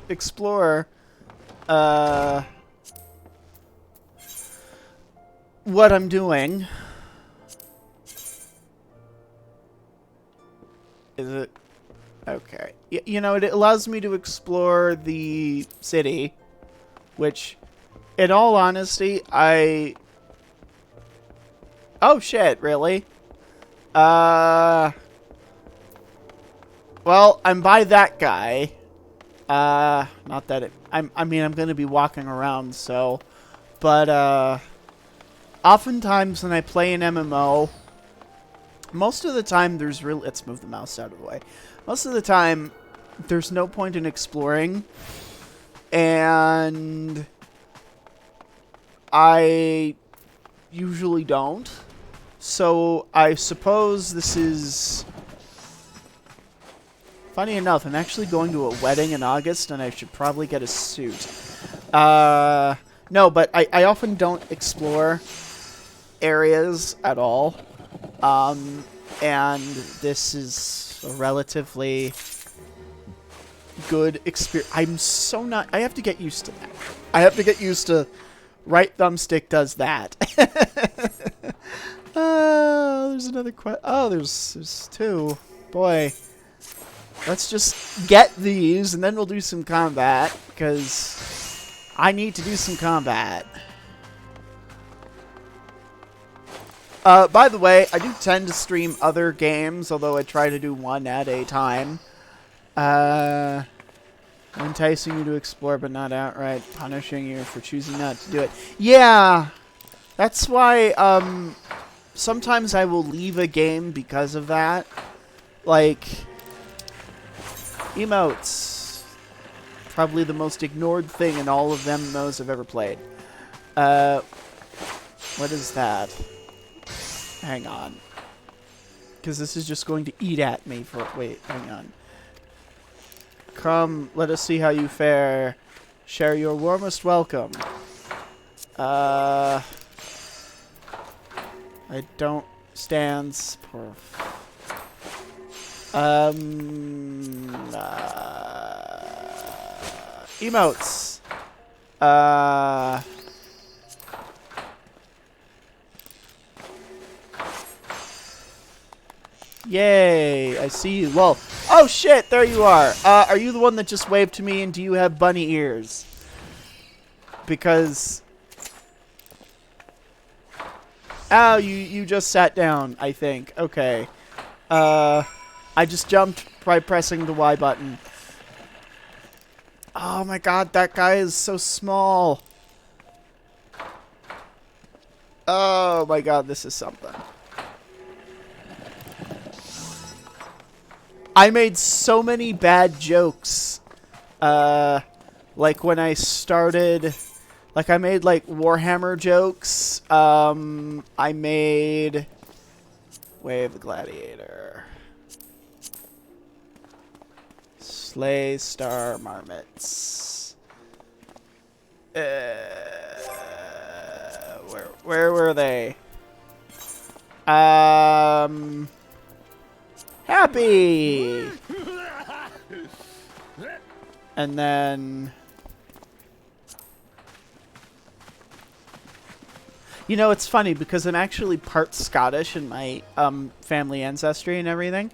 explore what I'm doing is it... Okay. You know, it allows me to explore the city, which, in all honesty, Oh, shit, really? Well, I'm by that guy. Not that it... I mean, I'm gonna be walking around, so... But, oftentimes when I play an MMO, most of the time there's really... Let's move the mouse out of the way. Most of the time, there's no point in exploring. And... I usually don't. So, I suppose this is... Funny enough, I'm actually going to a wedding in August, and I should probably get a suit. No, but I often don't explore areas at all. And this is a relatively good experience. I'm so not... I have to get used to that. I have to get used to right thumbstick does that. There's another question. Oh, there's two. Boy. Let's just get these, and then we'll do some combat, because I need to do some combat. By the way, I do tend to stream other games, although I try to do one at a time. Enticing you to explore, but not outright punishing you for choosing not to do it. Yeah! That's why, sometimes I will leave a game because of that. Like... Emotes. Probably the most ignored thing in all of them MMOs I've ever played. What is that? Hang on. Because this is just going to eat at me for... Wait, hang on. Come, let us see how you fare. Share your warmest welcome. I don't... Stands... emotes. Yay, I see you. Well, oh shit, there you are. Are you the one that just waved to me, and do you have bunny ears? Because... Oh, you just sat down, I think. Okay. I just jumped by pressing the Y button. Oh my god, that guy is so small. Oh my god, this is something. I made so many bad jokes. Like when I started... Like I made like Warhammer jokes. I made... Wave the Gladiator. Slay Star Marmots. Where were they? Happy! And then... You know, it's funny because I'm actually part Scottish in my family ancestry and everything.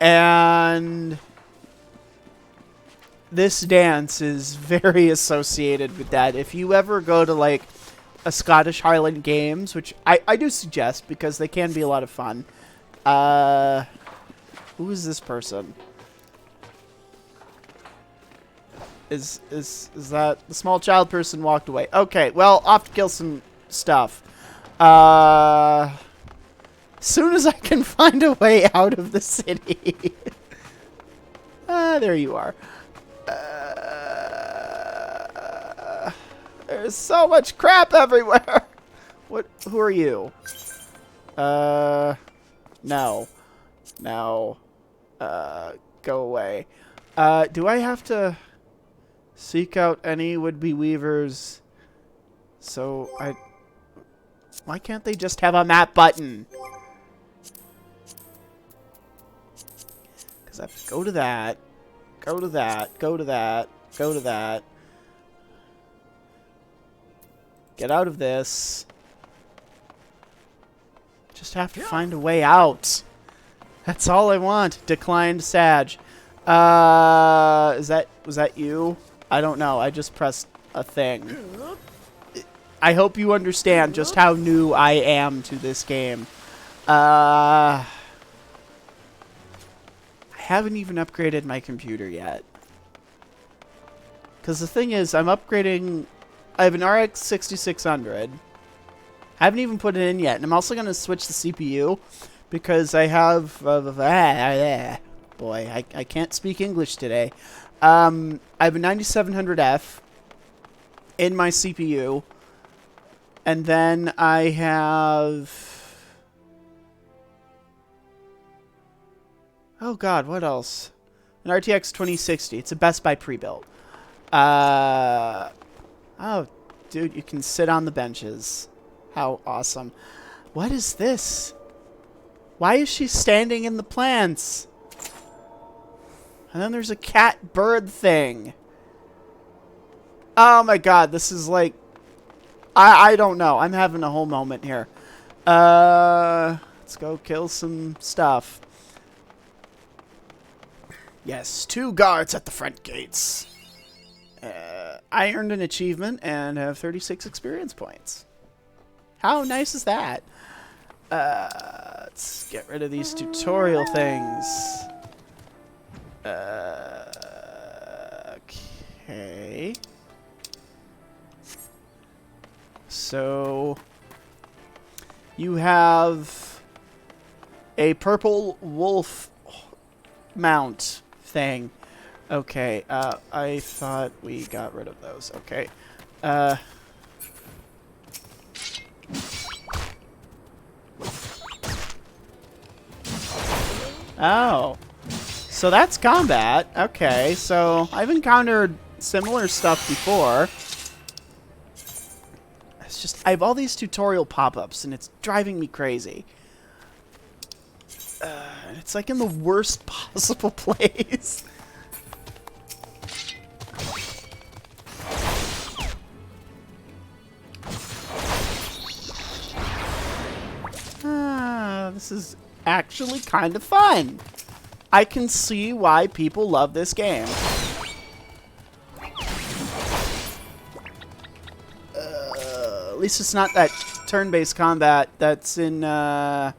And this dance is very associated with that. If you ever go to, like, a Scottish Highland Games, which I do suggest because they can be a lot of fun. Who is this person? Is that... The small child person walked away. Okay, well, off to kill some stuff. Soon as I can find a way out of the city. There you are. There's so much crap everywhere. What? Who are you? No. No. Go away. Do I have to seek out any would-be weavers? So why can't they just have a map button? Because I have to go to that. Go to that. Go to that. Go to that. Get out of this. Just have to find a way out. That's all I want. Declined Sag. Was that you? I don't know. I just pressed a thing. I hope you understand just how new I am to this game. I haven't even upgraded my computer yet. Because the thing is, I'm upgrading... I have an RX 6600. I haven't even put it in yet. And I'm also going to switch the CPU. Because I have... boy, I can't speak English today. I have a 9700F in my CPU. And then I have... Oh god, what else? An RTX 2060. It's a Best Buy pre-built. Oh, dude, you can sit on the benches. How awesome. What is this? Why is she standing in the plants? And then there's a cat-bird thing. Oh my god, this is like... I don't know. I'm having a whole moment here. Let's go kill some stuff. Yes, 2 guards at the front gates. I earned an achievement and have 36 experience points. How nice is that? Let's get rid of these tutorial things. Okay. So, you have a purple wolf mount thing. Okay, I thought we got rid of those. Okay. Oh. So that's combat. Okay, so I've encountered similar stuff before. It's just, I have all these tutorial pop-ups, and it's driving me crazy. It's like in the worst possible place. This is actually kind of fun. I can see why people love this game. At least it's not that turn-based combat that's in, okay,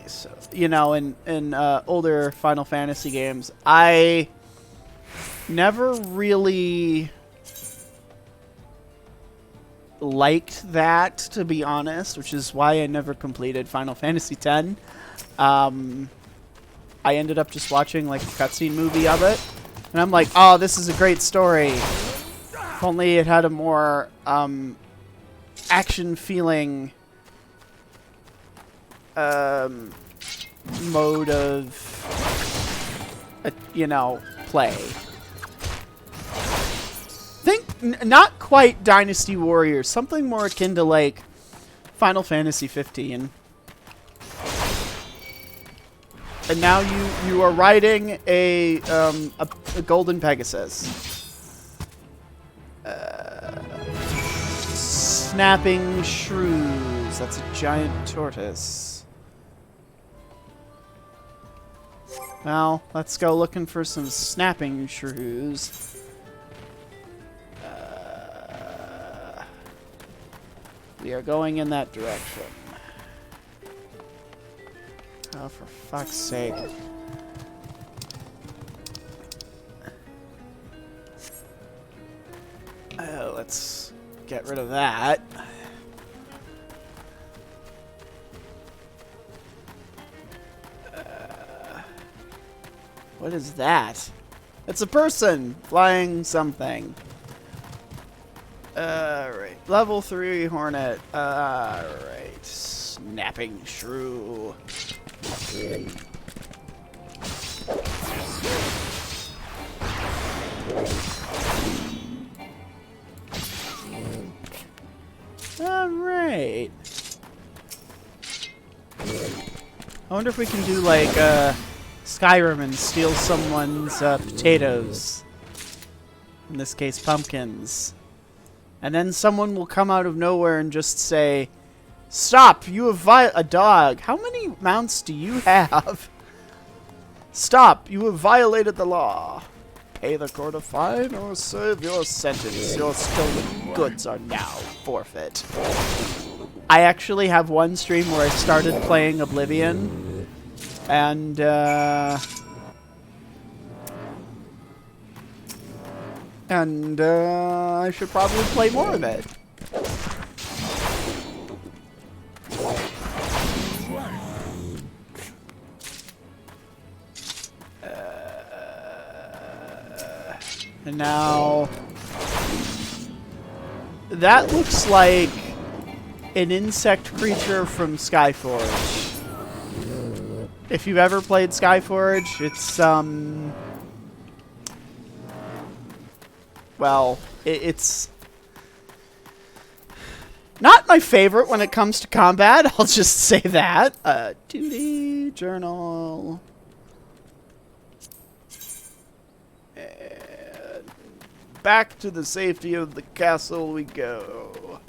so, you know, in older Final Fantasy games, I never really liked that, to be honest, which is why I never completed Final Fantasy X. I ended up just watching like a cutscene movie of it, and I'm like, oh, this is a great story. If only it had a more action feeling mode of you know, play. Not quite Dynasty Warriors, something more akin to like Final Fantasy 15. And now you are riding a golden Pegasus. Snapping shrews. That's a giant tortoise. Well, let's go looking for some snapping shrews. We are going in that direction. Oh, for fuck's sake. Let's get rid of that. What is that? It's a person flying something. Alright. Level 3 Hornet. Alright. Snapping Shrew. Alright. I wonder if we can do like Skyrim and steal someone's potatoes. In this case, pumpkins. And then someone will come out of nowhere and just say, "Stop! You have a dog. How many mounts do you have? Stop! You have violated the law. Pay the court a fine or serve your sentence. Your stolen goods are now forfeit." I actually have one stream where I started playing Oblivion, and I should probably play more of it. And now that looks like an insect creature from Skyforge. If you've ever played Skyforge, it's well, it's not my favorite when it comes to combat. I'll just say that. Duty journal. And back to the safety of the castle we go.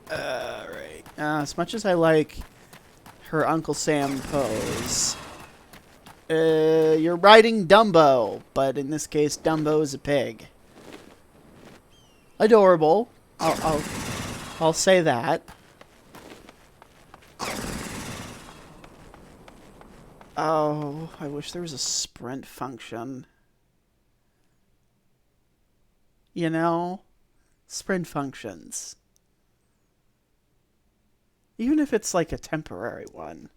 Alright. As much as I like her Uncle Sam pose, you're riding Dumbo, but in this case, Dumbo is a pig. Adorable. I'll say that. Oh, I wish there was a sprint function. You know? Sprint functions. Even if it's like a temporary one.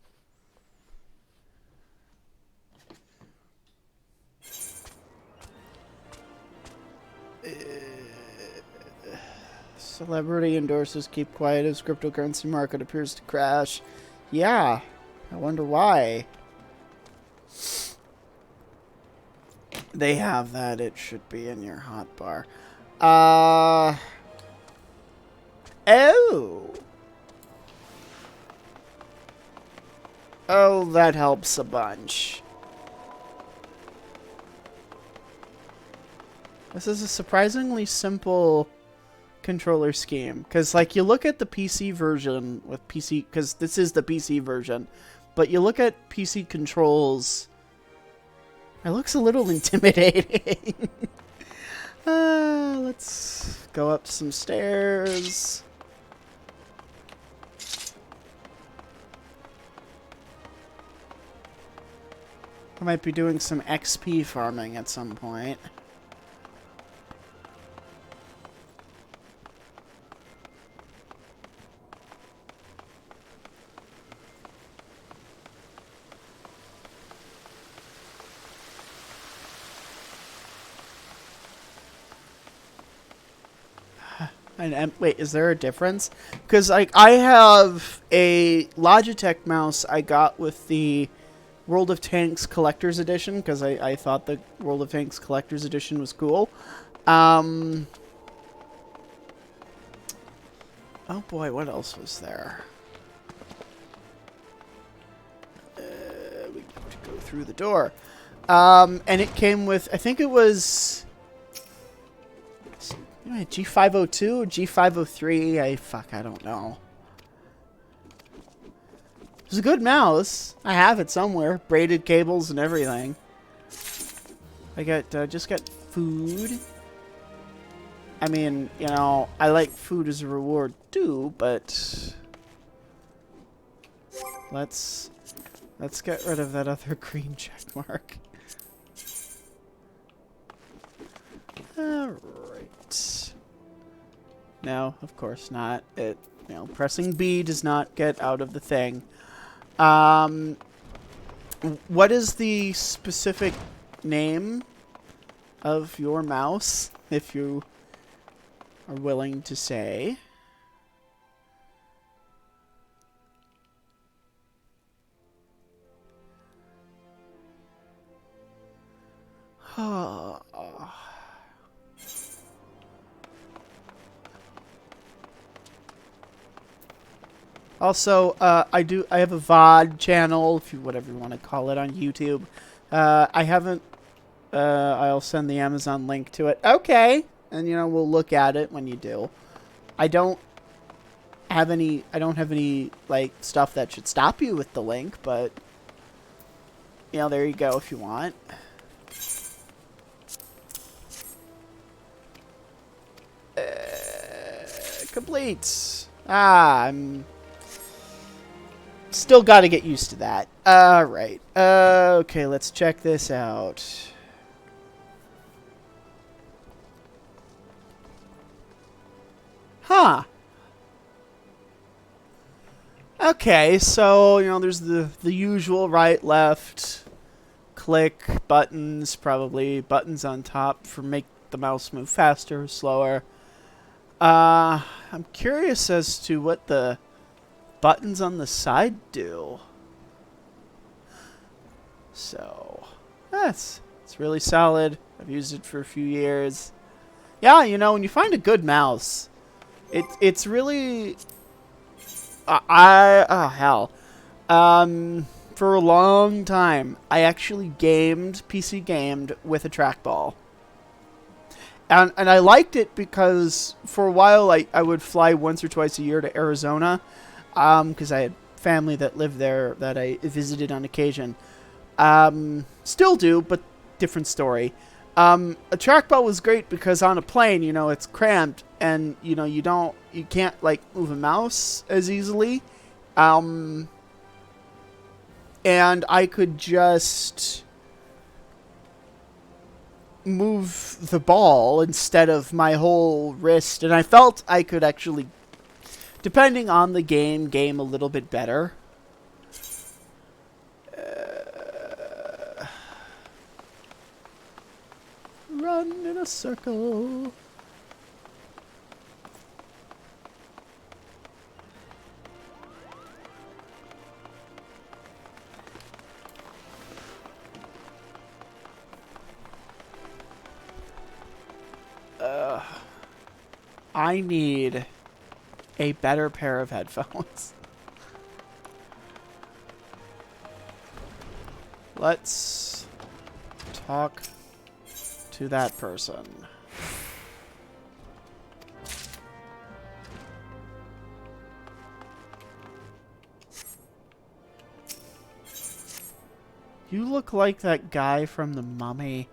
Celebrity endorses keep quiet as cryptocurrency market appears to crash. Yeah, I wonder why. They have that. It should be in your hotbar. Oh. Oh, that helps a bunch. This is a surprisingly simple controller scheme. Because, like, you look at the PC version with PC... Because this is the PC version. But you look at PC controls... It looks a little intimidating. Let's go up some stairs. I might be doing some XP farming at some point. And wait, is there a difference? Because like I have a Logitech mouse I got with the World of Tanks Collector's Edition because I thought the World of Tanks Collector's Edition was cool. Oh boy, what else was there? We have to go through the door. And it came with, I think it was G502 or G503. I don't know. It's a good mouse. I have it somewhere. Braided cables and everything. I got just got food. I mean, you know, I like food as a reward too, but let's get rid of that other green check mark. All right. No, of course not. It, you know, pressing B does not get out of the thing. What is the specific name of your mouse, if you are willing to say? Also, I have a VOD channel, if you whatever you want to call it, on YouTube. I haven't. I'll send the Amazon link to it. Okay, and we'll look at it when you do. I don't have any. I don't have any like stuff that should stop you with the link, but there you go if you want. Complete. I'm still got to get used to that. Alright. Okay, let's check this out. Huh. Okay, so, there's the usual right, left, click, buttons, probably buttons on top for make the mouse move faster or slower. I'm curious as to what the buttons on the side do. So, it's really solid. I've used it for a few years. Yeah, when you find a good mouse, it's really hell. For a long time, I actually PC gamed with a trackball. And I liked it because for a while I would fly once or twice a year to Arizona because I had family that lived there that I visited on occasion. Still do, but different story. A trackball was great because on a plane, it's cramped and you can't like move a mouse as easily. And I could just move the ball instead of my whole wrist, and I felt I could actually, depending on the game a little bit better. Run in a circle. I need a better pair of headphones. Let's talk to that person. You look like that guy from The Mummy.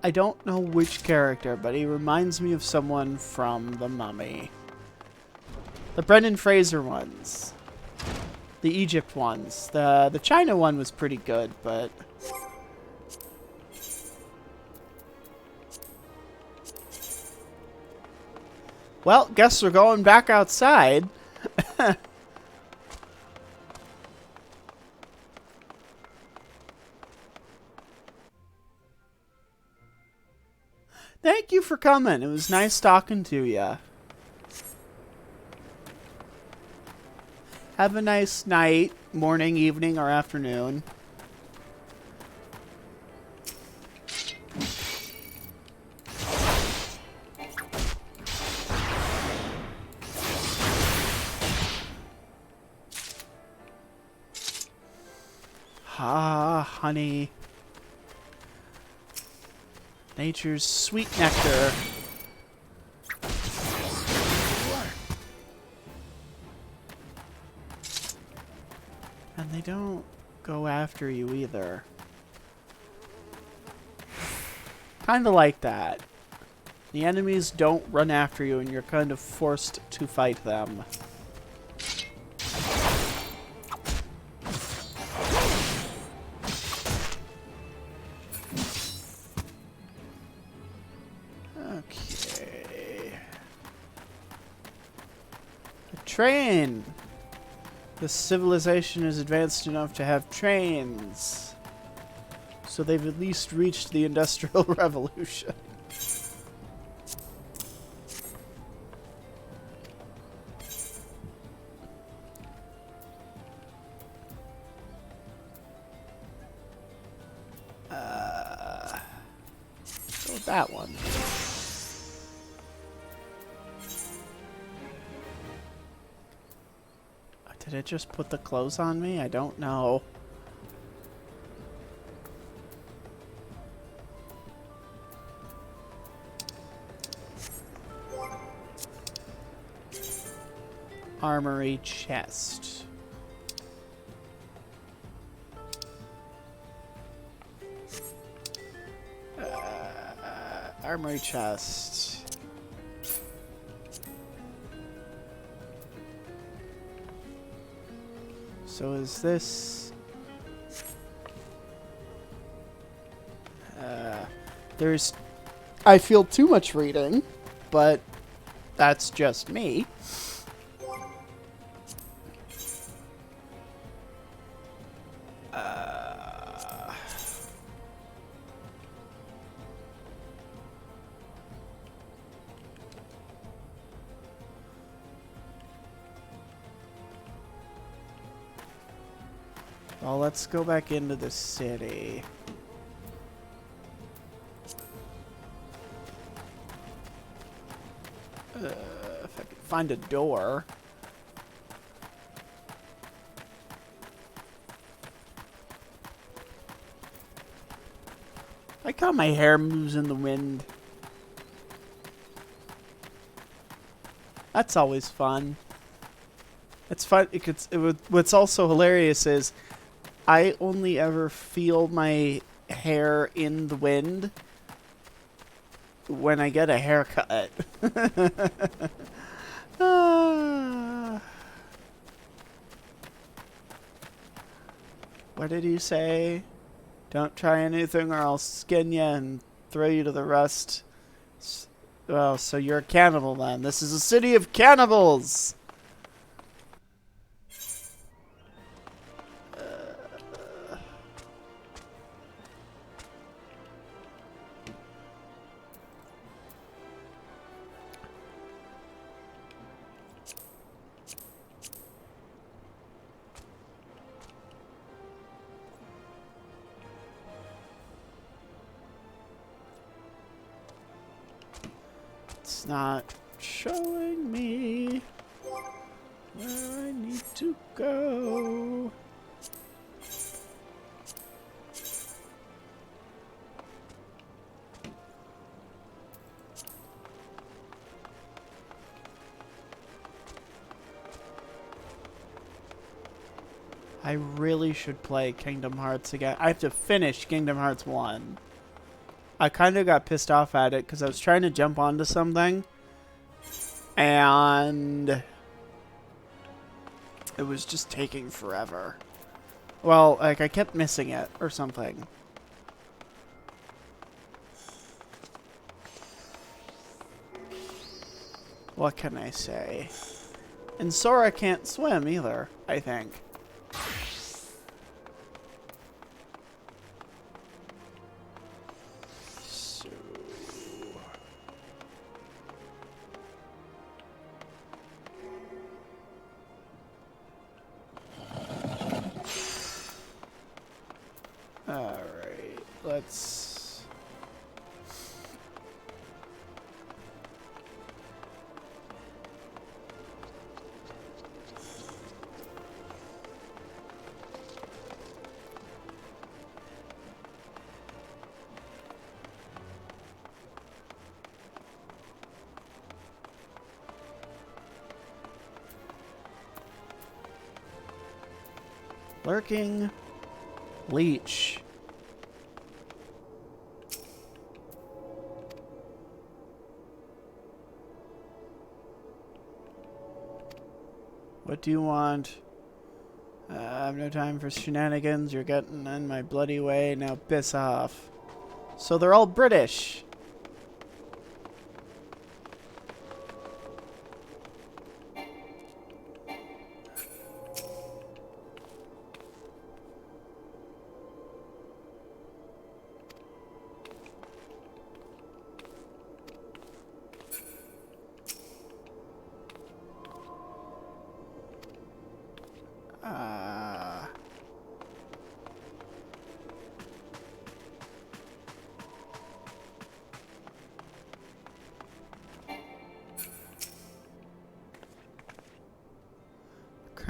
I don't know which character, but he reminds me of someone from The Mummy. The Brendan Fraser ones. The Egypt ones. The China one was pretty good, but... Well, guess we're going back outside. Thank you for coming. It was nice talking to you. Have a nice night, morning, evening, or afternoon. Ah, honey. Nature's sweet nectar. And they don't go after you either. Kinda like that. The enemies don't run after you and you're kind of forced to fight them. Train! The civilization is advanced enough to have trains. So they've at least reached the Industrial Revolution. Go with that one. Did it just put the clothes on me? I don't know. Armory chest. Armory chest. So is this... there's... I feel too much reading, but that's just me. Well, let's go back into the city. If I can find a door. I like how my hair moves in the wind. That's always fun. It's fun. What's also hilarious is I only ever feel my hair in the wind when I get a haircut. What did he say? Don't try anything or I'll skin you and throw you to the rust. Well, so you're a cannibal then. This is a city of cannibals! It's not showing me where I need to go. I really should play Kingdom Hearts again. I have to finish Kingdom Hearts 1. I kind of got pissed off at it because I was trying to jump onto something and it was just taking forever. Well, like I kept missing it or something. What can I say? And Sora can't swim either, I think. Alright, let's... Lurking Leech. What do you want? I have no time for shenanigans. You're getting in my bloody way. Now piss off. So they're all British.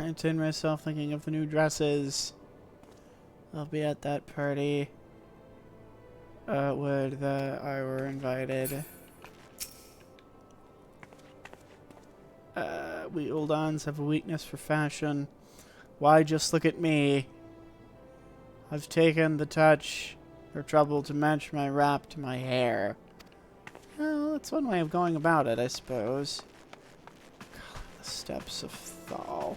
I entertain myself thinking of the new dresses. I'll be at that party. Would that I were invited. We Uldans have a weakness for fashion. Why just look at me? I've taken the touch or trouble to match my wrap to my hair. Well, that's one way of going about it, I suppose. God, the steps of Thal.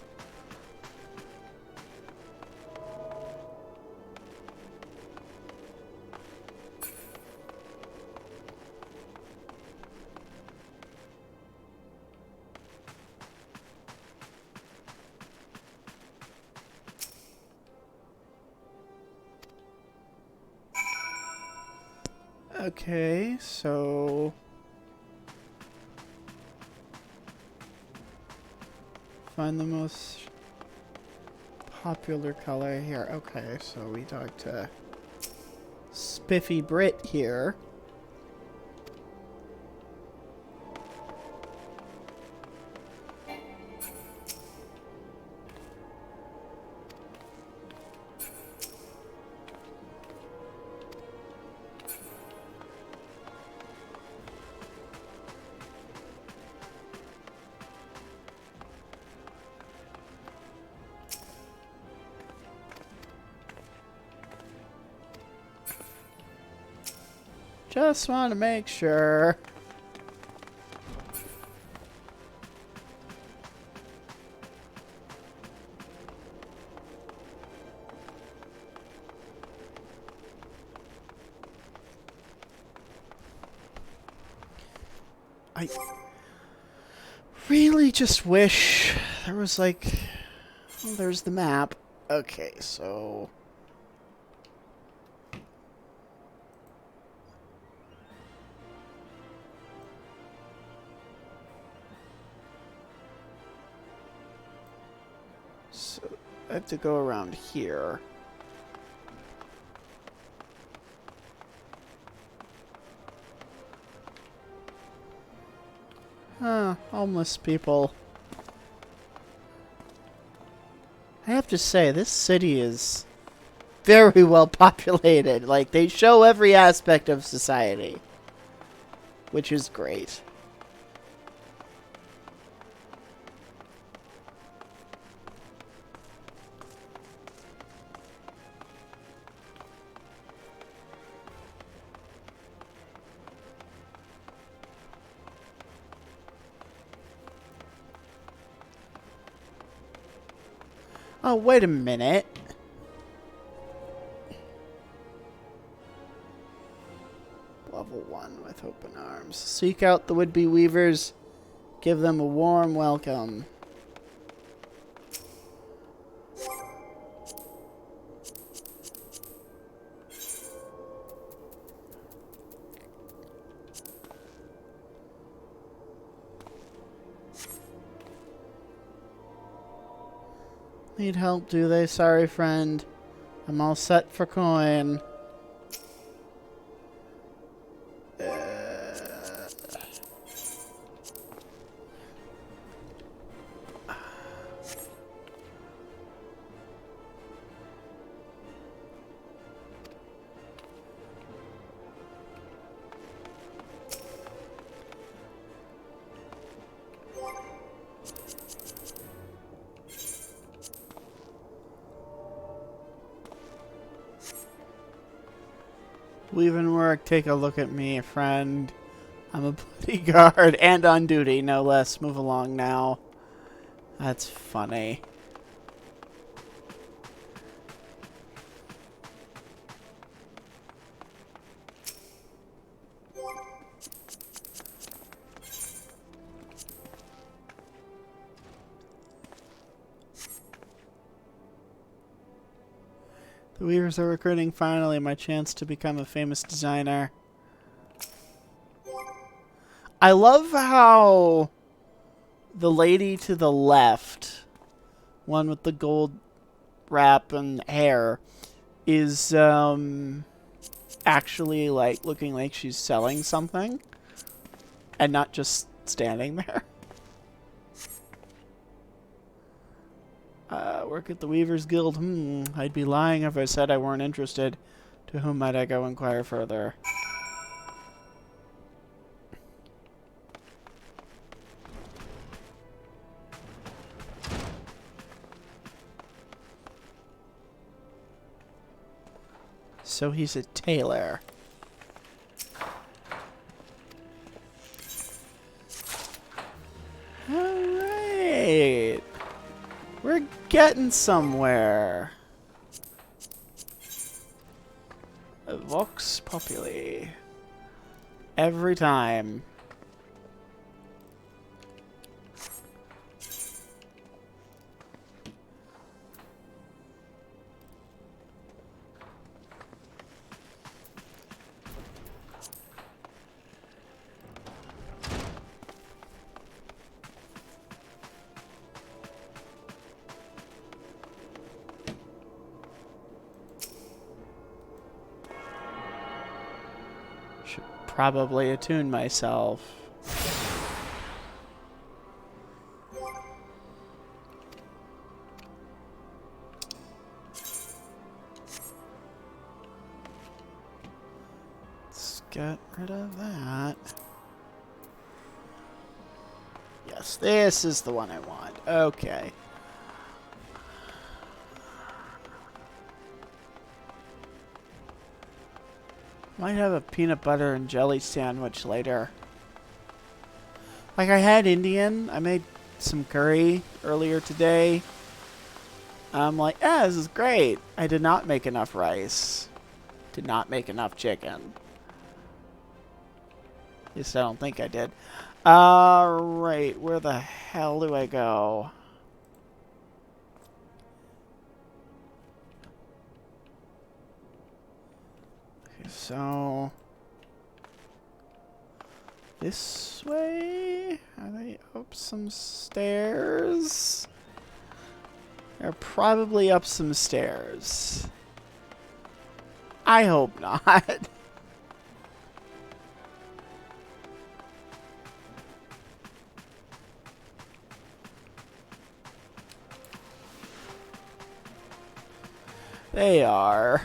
Okay, so find the most popular color here. Okay, so we talked to Spiffy Brit here. Just want to make sure. I really just wish there was like... Well, there's the map. Okay, so... So, I have to go around here. Huh, homeless people. I have to say, this city is very well populated. Like, they show every aspect of society. Which is great. Oh, wait a minute. Level 1 with open arms. Seek out the would-be weavers. Give them a warm welcome. Need help, do they? Sorry, friend. I'm all set for coin. Leaving work, take a look at me, friend. I'm a bodyguard and on duty, no less. Move along now. That's funny. The Weavers are recruiting finally, my chance to become a famous designer. I love how the lady to the left, one with the gold wrap and hair, is actually like looking like she's selling something and not just standing there. Work at the Weavers Guild. I'd be lying if I said I weren't interested. To whom might I go inquire further? So he's a tailor. Alright. We're getting somewhere. Vox Populi. Every time. Should probably attune myself. Let's get rid of that. Yes, this is the one I want. Okay. Might have a peanut butter and jelly sandwich later. Like, I had Indian. I made some curry earlier today. I'm like, yeah, this is great. I did not make enough rice. Did not make enough chicken. At least I don't think I did. Alright, where the hell do I go? Okay, so... this way? Are they up some stairs? They're probably up some stairs. I hope not. They are.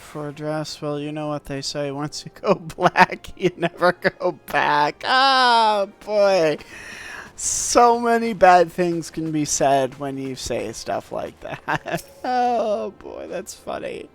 For a dress, well, you know what they say. Once you go black, you never go back. Ah, boy. So many bad things can be said when you say stuff like that. Oh, boy, that's funny.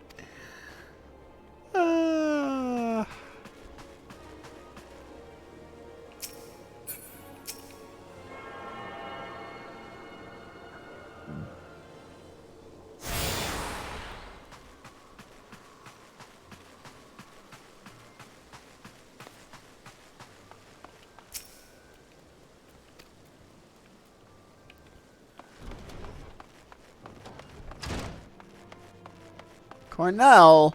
Cornell.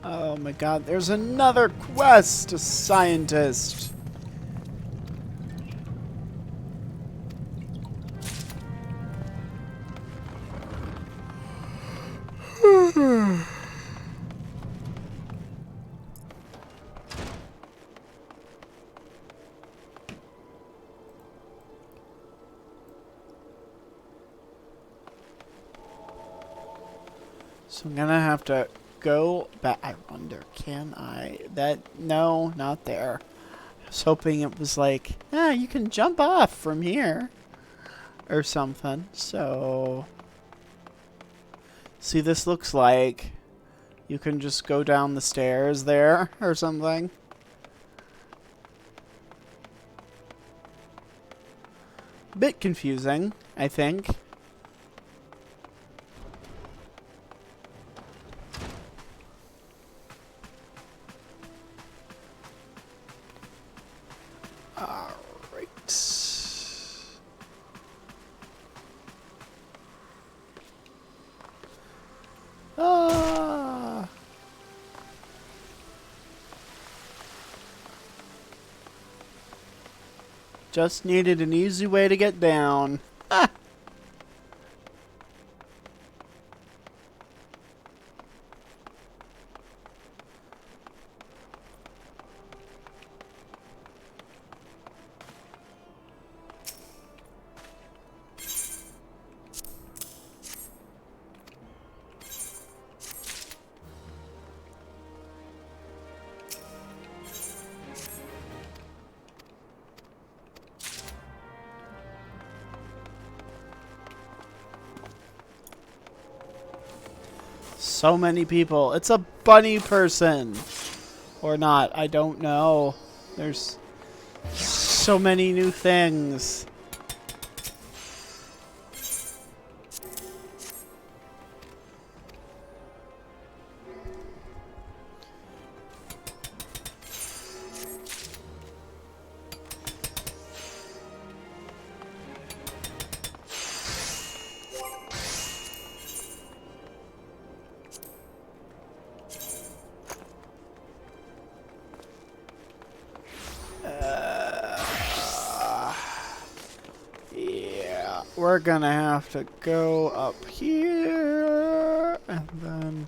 Oh my god, there's another quest, a scientist. So I'm gonna have to go back. I wonder, can I? No, not there. I was hoping it was like, you can jump off from here. Or something. So, see, this looks like you can just go down the stairs there or something. Bit confusing, I think. Just needed an easy way to get down. Ah. So many people. It's a bunny person. Or not. I don't know. There's so many new things. We're gonna have to go up here and then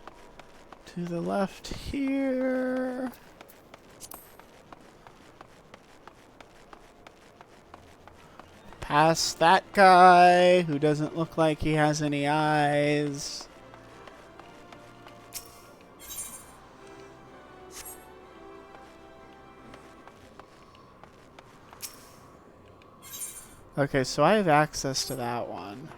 to the left here. Past that guy who doesn't look like he has any eyes. Okay, so I have access to that one.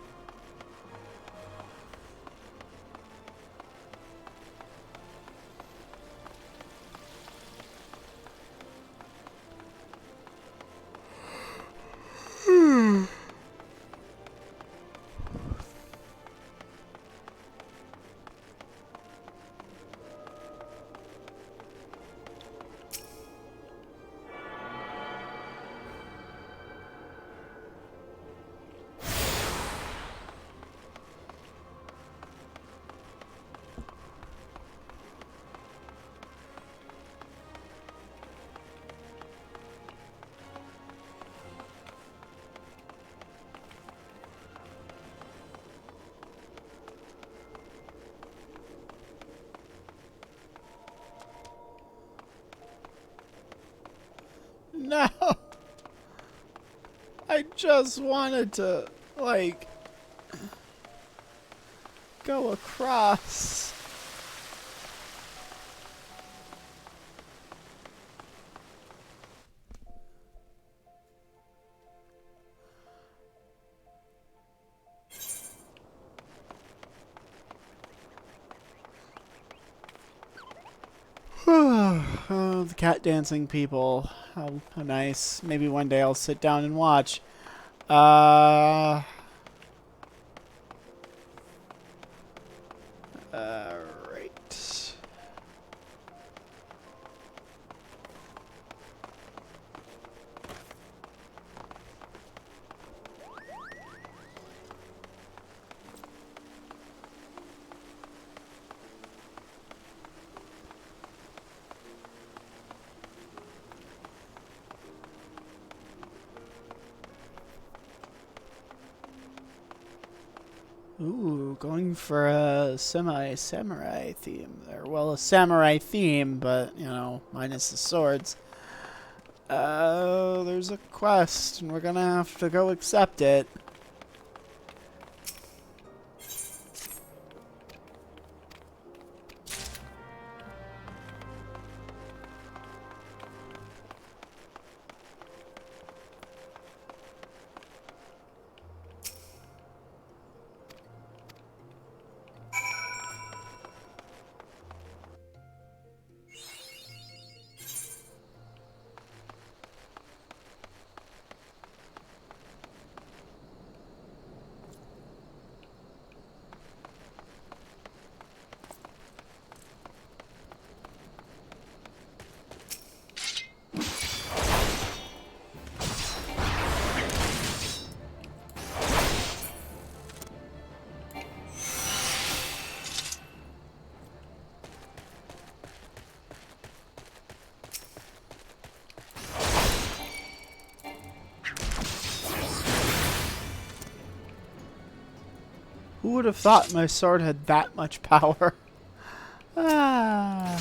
No! I just wanted to, like, go across. Oh, the cat dancing people. How nice. Maybe one day I'll sit down and watch. Alright. Ooh, going for a semi-samurai theme there. Well, a samurai theme, but, you know, minus the swords. There's a quest, and we're gonna have to go accept it. Who would have thought my sword had that much power? Ah.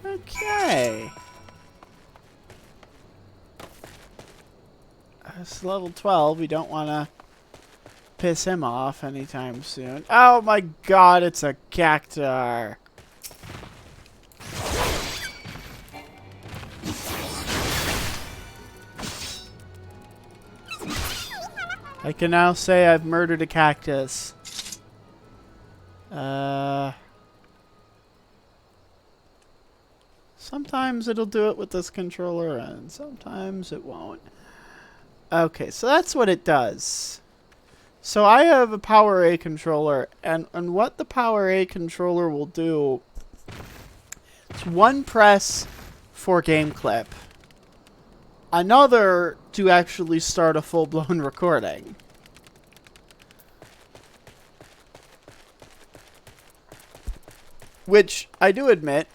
Okay. It's level 12. We don't want to piss him off anytime soon. Oh my god, it's a cactuar. I can now say I've murdered a cactus. Sometimes it'll do it with this controller and sometimes it won't. Okay, so that's what it does. So I have a Power A controller, and what the Power A controller will do, it's one press for game clip, another to actually start a full-blown recording. Which, I do admit,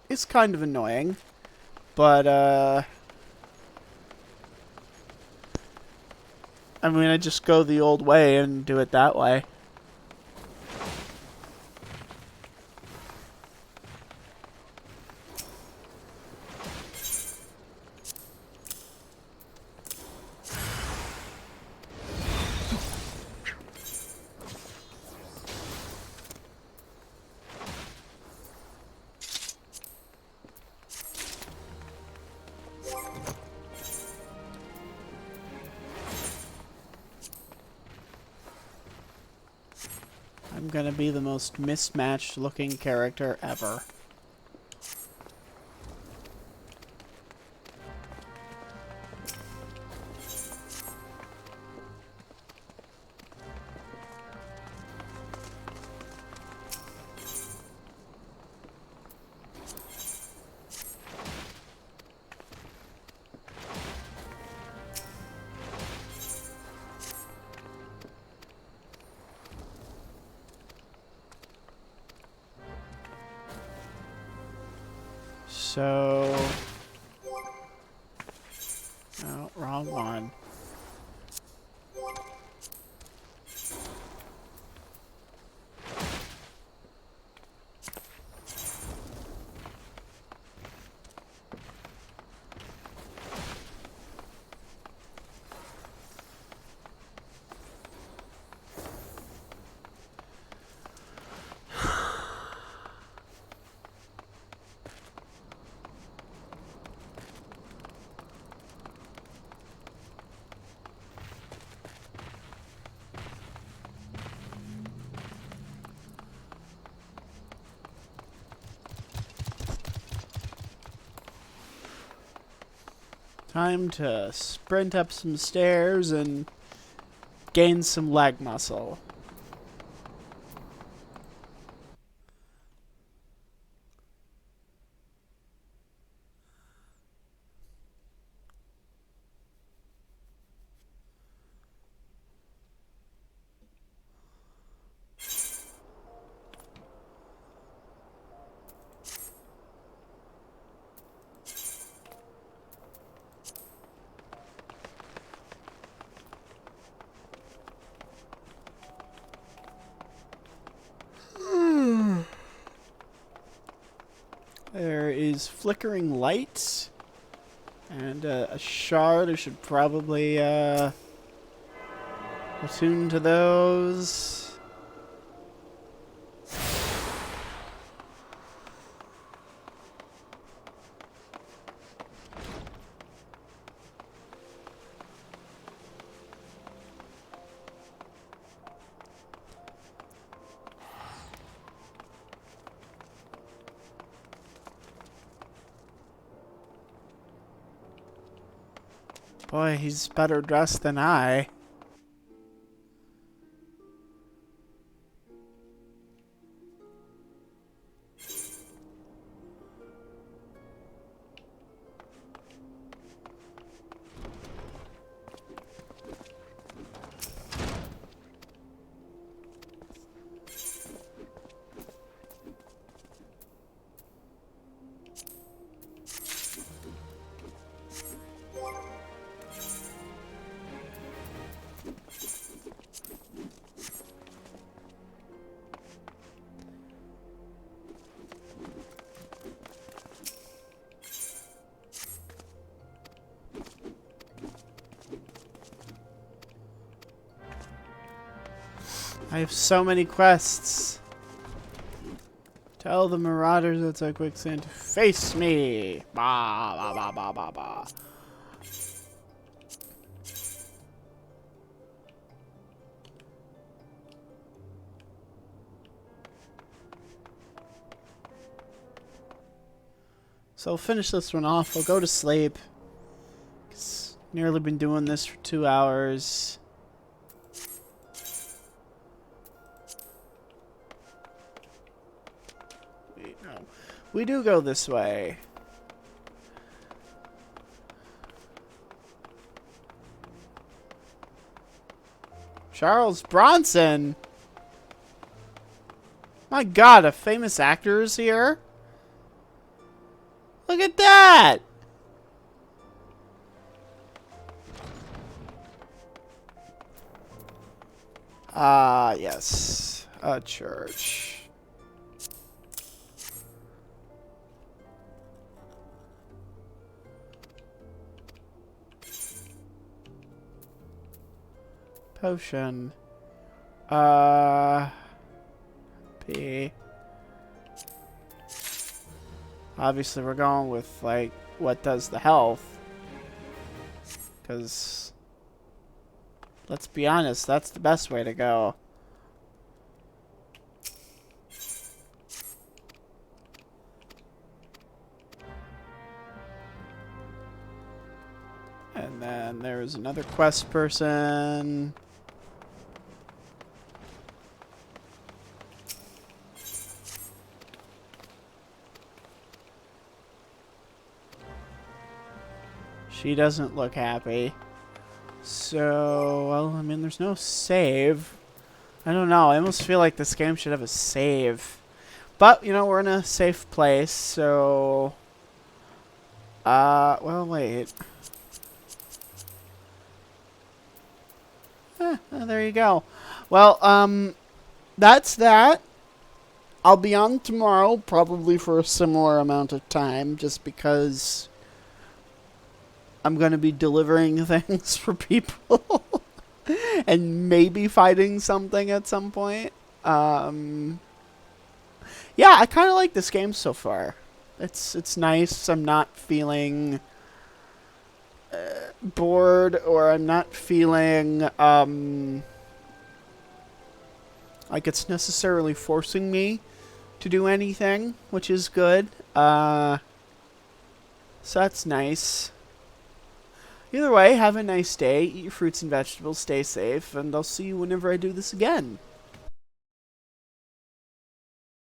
is kind of annoying, but, I mean, I just go the old way and do it that way. I'm gonna be the most mismatched looking character ever. So... oh, wrong one. Time to sprint up some stairs and gain some leg muscle. There is flickering light and a shard. I should probably attune to those. Boy, he's better dressed than I. I have so many quests. Tell the marauders outside quicksand to face me. Ba ba ba ba ba ba. So I'll finish this one off. I'll go to sleep. It's nearly been doing this for 2 hours. Wait, no. We do go this way. Charles Bronson? My God, a famous actor is here? Look at that! Ah, yes. A church. Potion. P. Obviously, we're going with, like, what does the health. Because, let's be honest, that's the best way to go. And then there's another quest person. She doesn't look happy. So, well, I mean, there's no save. I don't know. I almost feel like this game should have a save. But, you know, we're in a safe place, so... well, wait. There you go. Well, that's that. I'll be on tomorrow, probably for a similar amount of time, just because... I'm going to be delivering things for people and maybe fighting something at some point. Yeah, I kind of like this game so far. It's nice. I'm not feeling bored, or I'm not feeling like it's necessarily forcing me to do anything, which is good. So that's nice. Either way, have a nice day, eat your fruits and vegetables, stay safe, and I'll see you whenever I do this again.